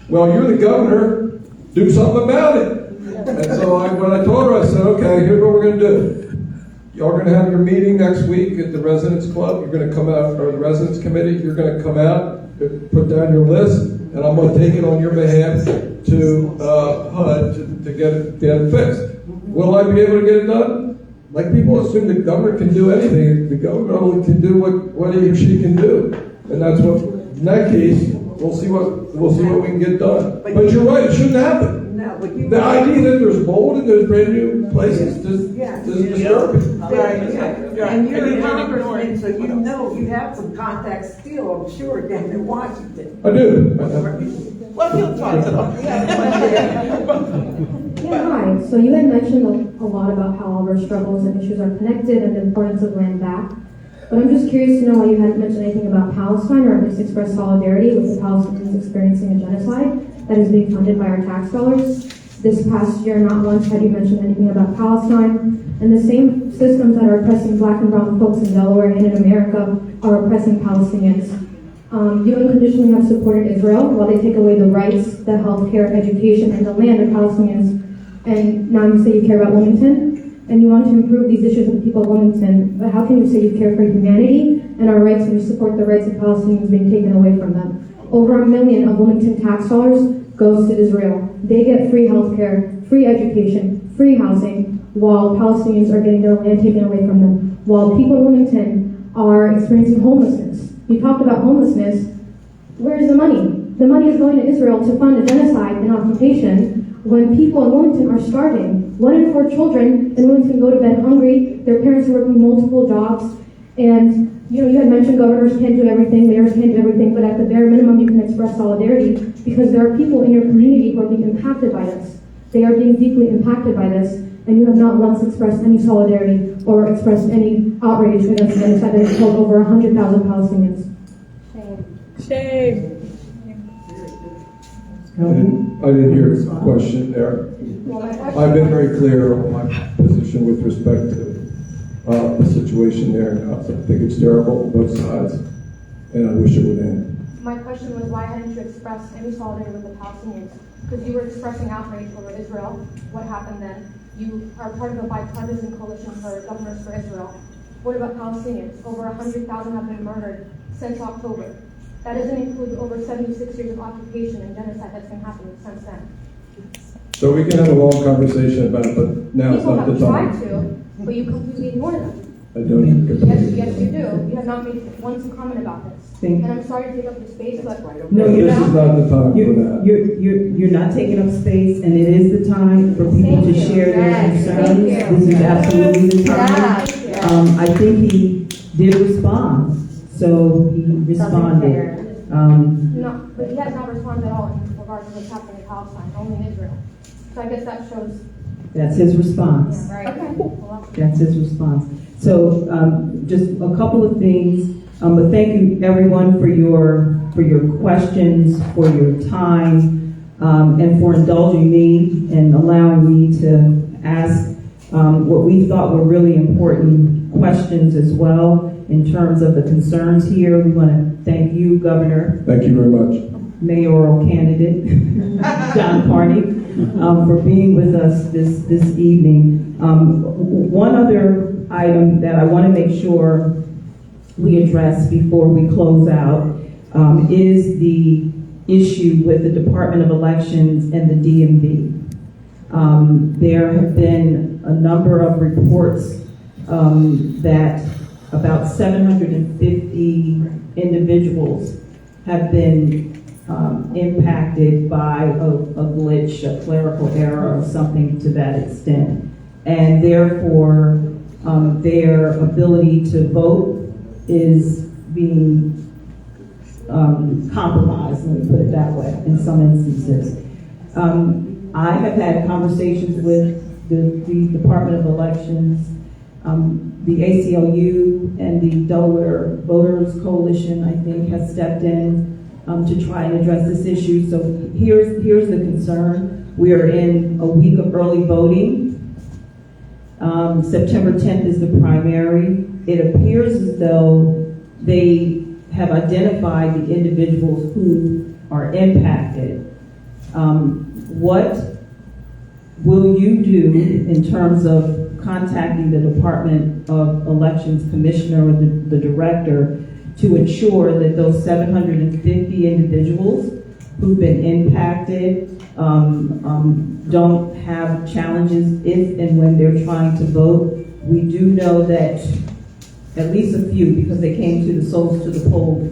Speaker 2: well, you're the governor, do something about it. And so when I told her, I said, okay, here's what we're going to do. Y'all are going to have your meeting next week at the Residents Club. You're going to come out, or the Residents Committee, you're going to come out, put down your list, and I'm going to take it on your behalf to HUD to get it fixed. Will I be able to get it done? Like, people assume the governor can do anything. The governor only can do what he or she can do. And that's what, in that case, we'll see what we can get done. But you're right, it shouldn't happen.
Speaker 6: No, but you
Speaker 2: The idea that there's mold in those brand new places is disturbing.
Speaker 6: And you're a congressman, so you know you have some contacts still, I'm sure, down in Washington.
Speaker 2: I do.
Speaker 5: Well, he'll talk to them.
Speaker 7: Yeah, hi. So you had mentioned a lot about how all of our struggles and issues are connected and the importance of land back. But I'm just curious to know why you hadn't mentioned anything about Palestine or at least expressed solidarity with the Palestinians experiencing a genocide that is being funded by our tax dollars. This past year, not once had you mentioned anything about Palestine. And the same systems that are oppressing black and brown folks in Delaware and in America are oppressing Palestinians. You unconditionally have supported Israel while they take away the rights, the healthcare, education, and the land of Palestinians. And now you say you care about Wilmington, and you want to improve these issues with the people of Wilmington. But how can you say you care for humanity and our rights when you support the rights of Palestinians being taken away from them? Over 1 million of Wilmington tax dollars goes to Israel. They get free healthcare, free education, free housing, while Palestinians are getting their land taken away from them. While people in Wilmington are experiencing homelessness. You talked about homelessness. Where's the money? The money is going to Israel to fund a genocide and occupation when people in Wilmington are starving. 1 in 4 children in Wilmington go to bed hungry. Their parents are working multiple jobs. And you had mentioned governors can't do everything, mayors can't do everything, but at the bare minimum you can express solidarity because there are people in your community who are being impacted by this. They are being deeply impacted by this, and you have not once expressed any solidarity or expressed any outrage against the genocide that has killed over 100,000 Palestinians.
Speaker 5: Shame.
Speaker 2: I didn't hear the question there. I've been very clear on my position with respect to the situation there. I think it's terrible on both sides, and I wish it would end.
Speaker 7: My question was, why hadn't you expressed any solidarity with the Palestinians? Because you were expressing outrage over Israel. What happened then? You are part of a bipartisan coalition for governors for Israel. What about Palestinians? Over 100,000 have been murdered since October. That doesn't include over 76 years of occupation and genocide that's been happening since then.
Speaker 2: So we can have a long conversation about it, but now it's
Speaker 7: People
Speaker 2: not the
Speaker 7: have tried
Speaker 2: time.
Speaker 7: to. but you completely ignore them.
Speaker 2: I don't even
Speaker 7: Yes, you do. You have not made one comment about this.
Speaker 1: Thank
Speaker 7: And
Speaker 1: you.
Speaker 7: I'm sorry to take up your space, but
Speaker 1: No, you're
Speaker 2: This is not the time for that.
Speaker 1: You're not taking up space, and it is the time for people
Speaker 7: Thank
Speaker 1: to
Speaker 7: you.
Speaker 1: share their
Speaker 7: Yes,
Speaker 1: concerns.
Speaker 7: thank you.
Speaker 1: This is absolutely the time.
Speaker 7: Yeah.
Speaker 1: I think he did respond, so he responded.
Speaker 7: No, but he has not responded at all in regards to what's happening in Palestine, only in Israel. So I guess that shows.
Speaker 1: That's his response.
Speaker 7: Right. Okay. Well,
Speaker 1: That's his response. So, just a couple of things, but thank you everyone for your questions, for your time, and for indulging me and allowing me to ask what we thought were really important questions as well in terms of the concerns here. We want to thank you, Governor,
Speaker 2: Thank you very much.
Speaker 1: mayoral candidate, John Carney, for being with us this evening. One other item that I want to make sure we address before we close out is the issue with the Department of Elections and the DMV. There have been a number of reports that about 750 individuals have been impacted by a glitch, a clerical error, or something to that extent. And therefore, their ability to vote is being compromised, let me put it that way, in some instances. I have had conversations with the Department of Elections, the ACLU, and the Delaware Voters Coalition, I think, has stepped in to try and address this issue. So here's the concern. We are in a week of early voting. September 10th is the primary. It appears as though they have identified the individuals who are impacted. What will you do in terms of contacting the Department of Elections Commissioner or the director to ensure that those 750 individuals who've been impacted don't have challenges if and when they're trying to vote? We do know that at least a few, because they came to the Souls to the Poll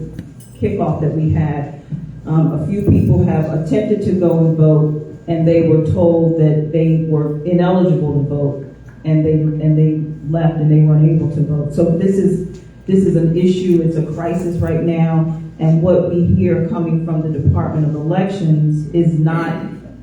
Speaker 1: kickoff that we had, a few people have attempted to go and vote, and they were told that they were ineligible to vote, and they left and they weren't able to vote. So this is an issue. It's a crisis right now, and what we hear coming from the Department of Elections is not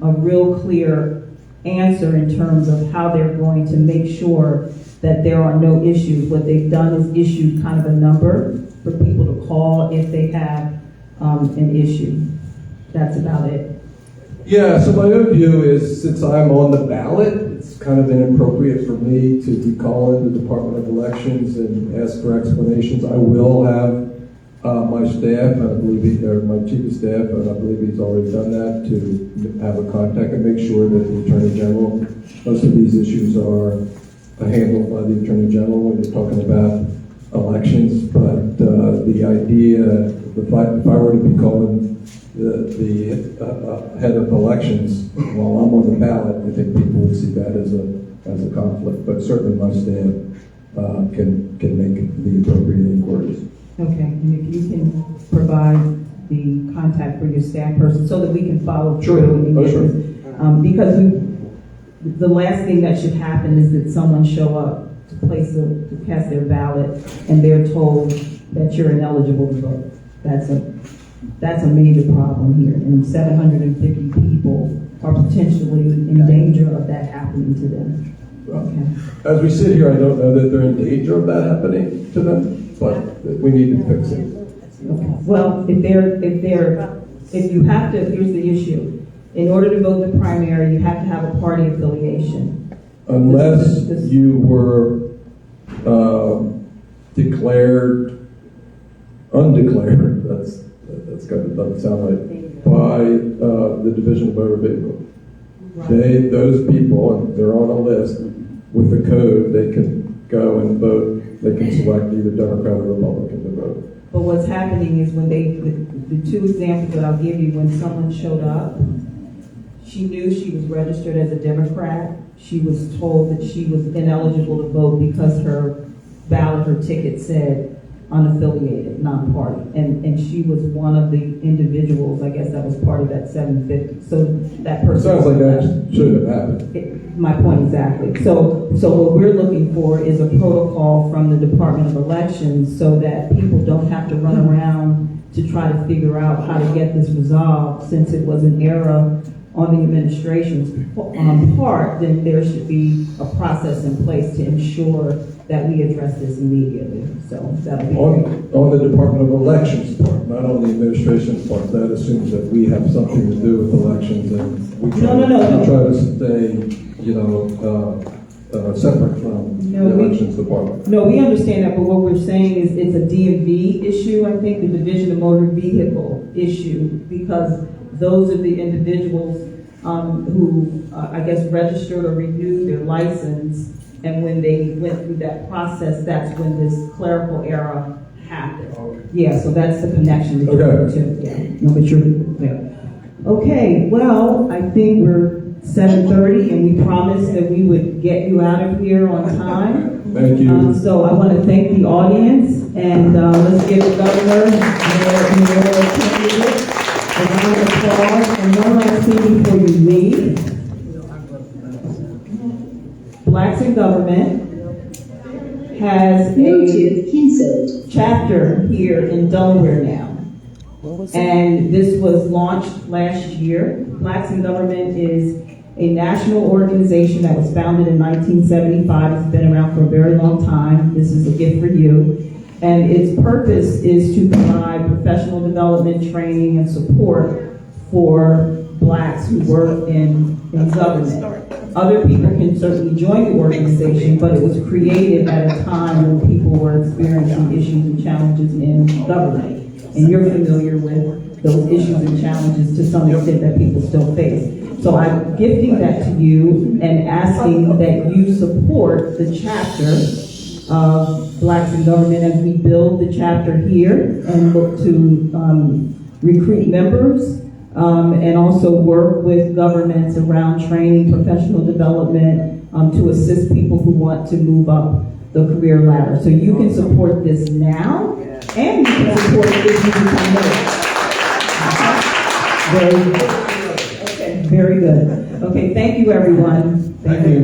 Speaker 1: a real clear answer in terms of how they're going to make sure that there are no issues. What they've done is issued kind of a number for people to call if they have an issue. That's about it.
Speaker 2: Yeah, so my own view is, since I'm on the ballot, it's kind of inappropriate for me to be calling the Department of Elections and ask for explanations. I will have my staff, and I believe my chief of staff, and I believe he's already done that, to have a contact and make sure that the Attorney General, most of these issues are handled by the Attorney General when you're talking about elections. But the idea, if I were to be calling the head of elections while I'm on the ballot, I think people would see that as a conflict. But certainly my staff can make the appropriate inquiries.
Speaker 1: Okay, and if you can provide the contact for your staff person so that we can follow
Speaker 2: Sure.
Speaker 1: through. And
Speaker 2: Oh,
Speaker 1: get
Speaker 2: sure.
Speaker 1: this, because the last thing that should happen is that someone show up to cast their ballot and they're told that you're ineligible to vote. That's a major problem here, and 750 people are potentially in danger of that happening to them. Okay.
Speaker 2: As we sit here, I don't know that they're in danger of that happening to them, but we need to fix it.
Speaker 1: Okay. Well, if you have to, here's the issue. In order to vote the primary, you have to have a party affiliation.
Speaker 2: Unless you were declared, undeclared, that's got to, doesn't sound right, by the Division of Motor Vehicle. Those people, and they're on a list with the code, they can go and vote. They can select either Democrat or Republican to vote.
Speaker 1: But what's happening is when the two examples that I'll give you, when someone showed up, She knew she was registered as a Democrat. She was told that she was ineligible to vote because her ballot, her ticket said unaffiliated, non-party. And she was one of the individuals, I guess, that was part of that 750. So that person.
Speaker 2: Sounds like that shouldn't have happened.
Speaker 1: My point exactly. So what we're looking for is a protocol from the Department of Elections so that people don't have to run around to try to figure out how to get this resolved. Since it was an error on the administration's part, then there should be a process in place to ensure that we address this immediately. So that'll be great.
Speaker 2: On the Department of Elections part, not on the administration's part, that assumes that we have something to do with elections, and we try,
Speaker 1: No.
Speaker 2: we try to stay, separate from the elections department.
Speaker 1: No, we understand that, but what we're saying is it's a DMV issue, I think, the Division of Motor Vehicle issue, because those are the individuals who, I guess, registered or renewed their license, and when they went through that process, that's when this clerical error happened.
Speaker 2: Okay.
Speaker 1: Yeah, so that's the connection between
Speaker 2: Okay.
Speaker 1: the two. Yeah. No, but you're, yeah. Okay, well, I think we're 7:30, and we promised that we would get you out of here on time.
Speaker 2: Thank you.
Speaker 1: So I want to thank the audience, and let's give the governor and mayoral candidate a round of applause. And one last thing before you leave. Blacks in Government has a chapter here in Delaware now. And this was launched last year. Blacks in Government is a national organization that was founded in 1975. It's been around for a very long time. This is a gift for you. And its purpose is to provide professional development, training, and support for blacks who work in government. Other people can certainly join the organization, but it was created at a time when people were experiencing issues and challenges in government. And you're familiar with those issues and challenges to some extent that people still face. So I'm gifting that to you and asking that you support the chapter of Blacks in Government as we build the chapter here and look to recruit members and also work with governments around training, professional development to assist people who want to move up the career ladder. So you can support this now, and you can support it if you become mayor. Very good. Okay, very good. Okay, thank you, everyone.
Speaker 2: Thank you.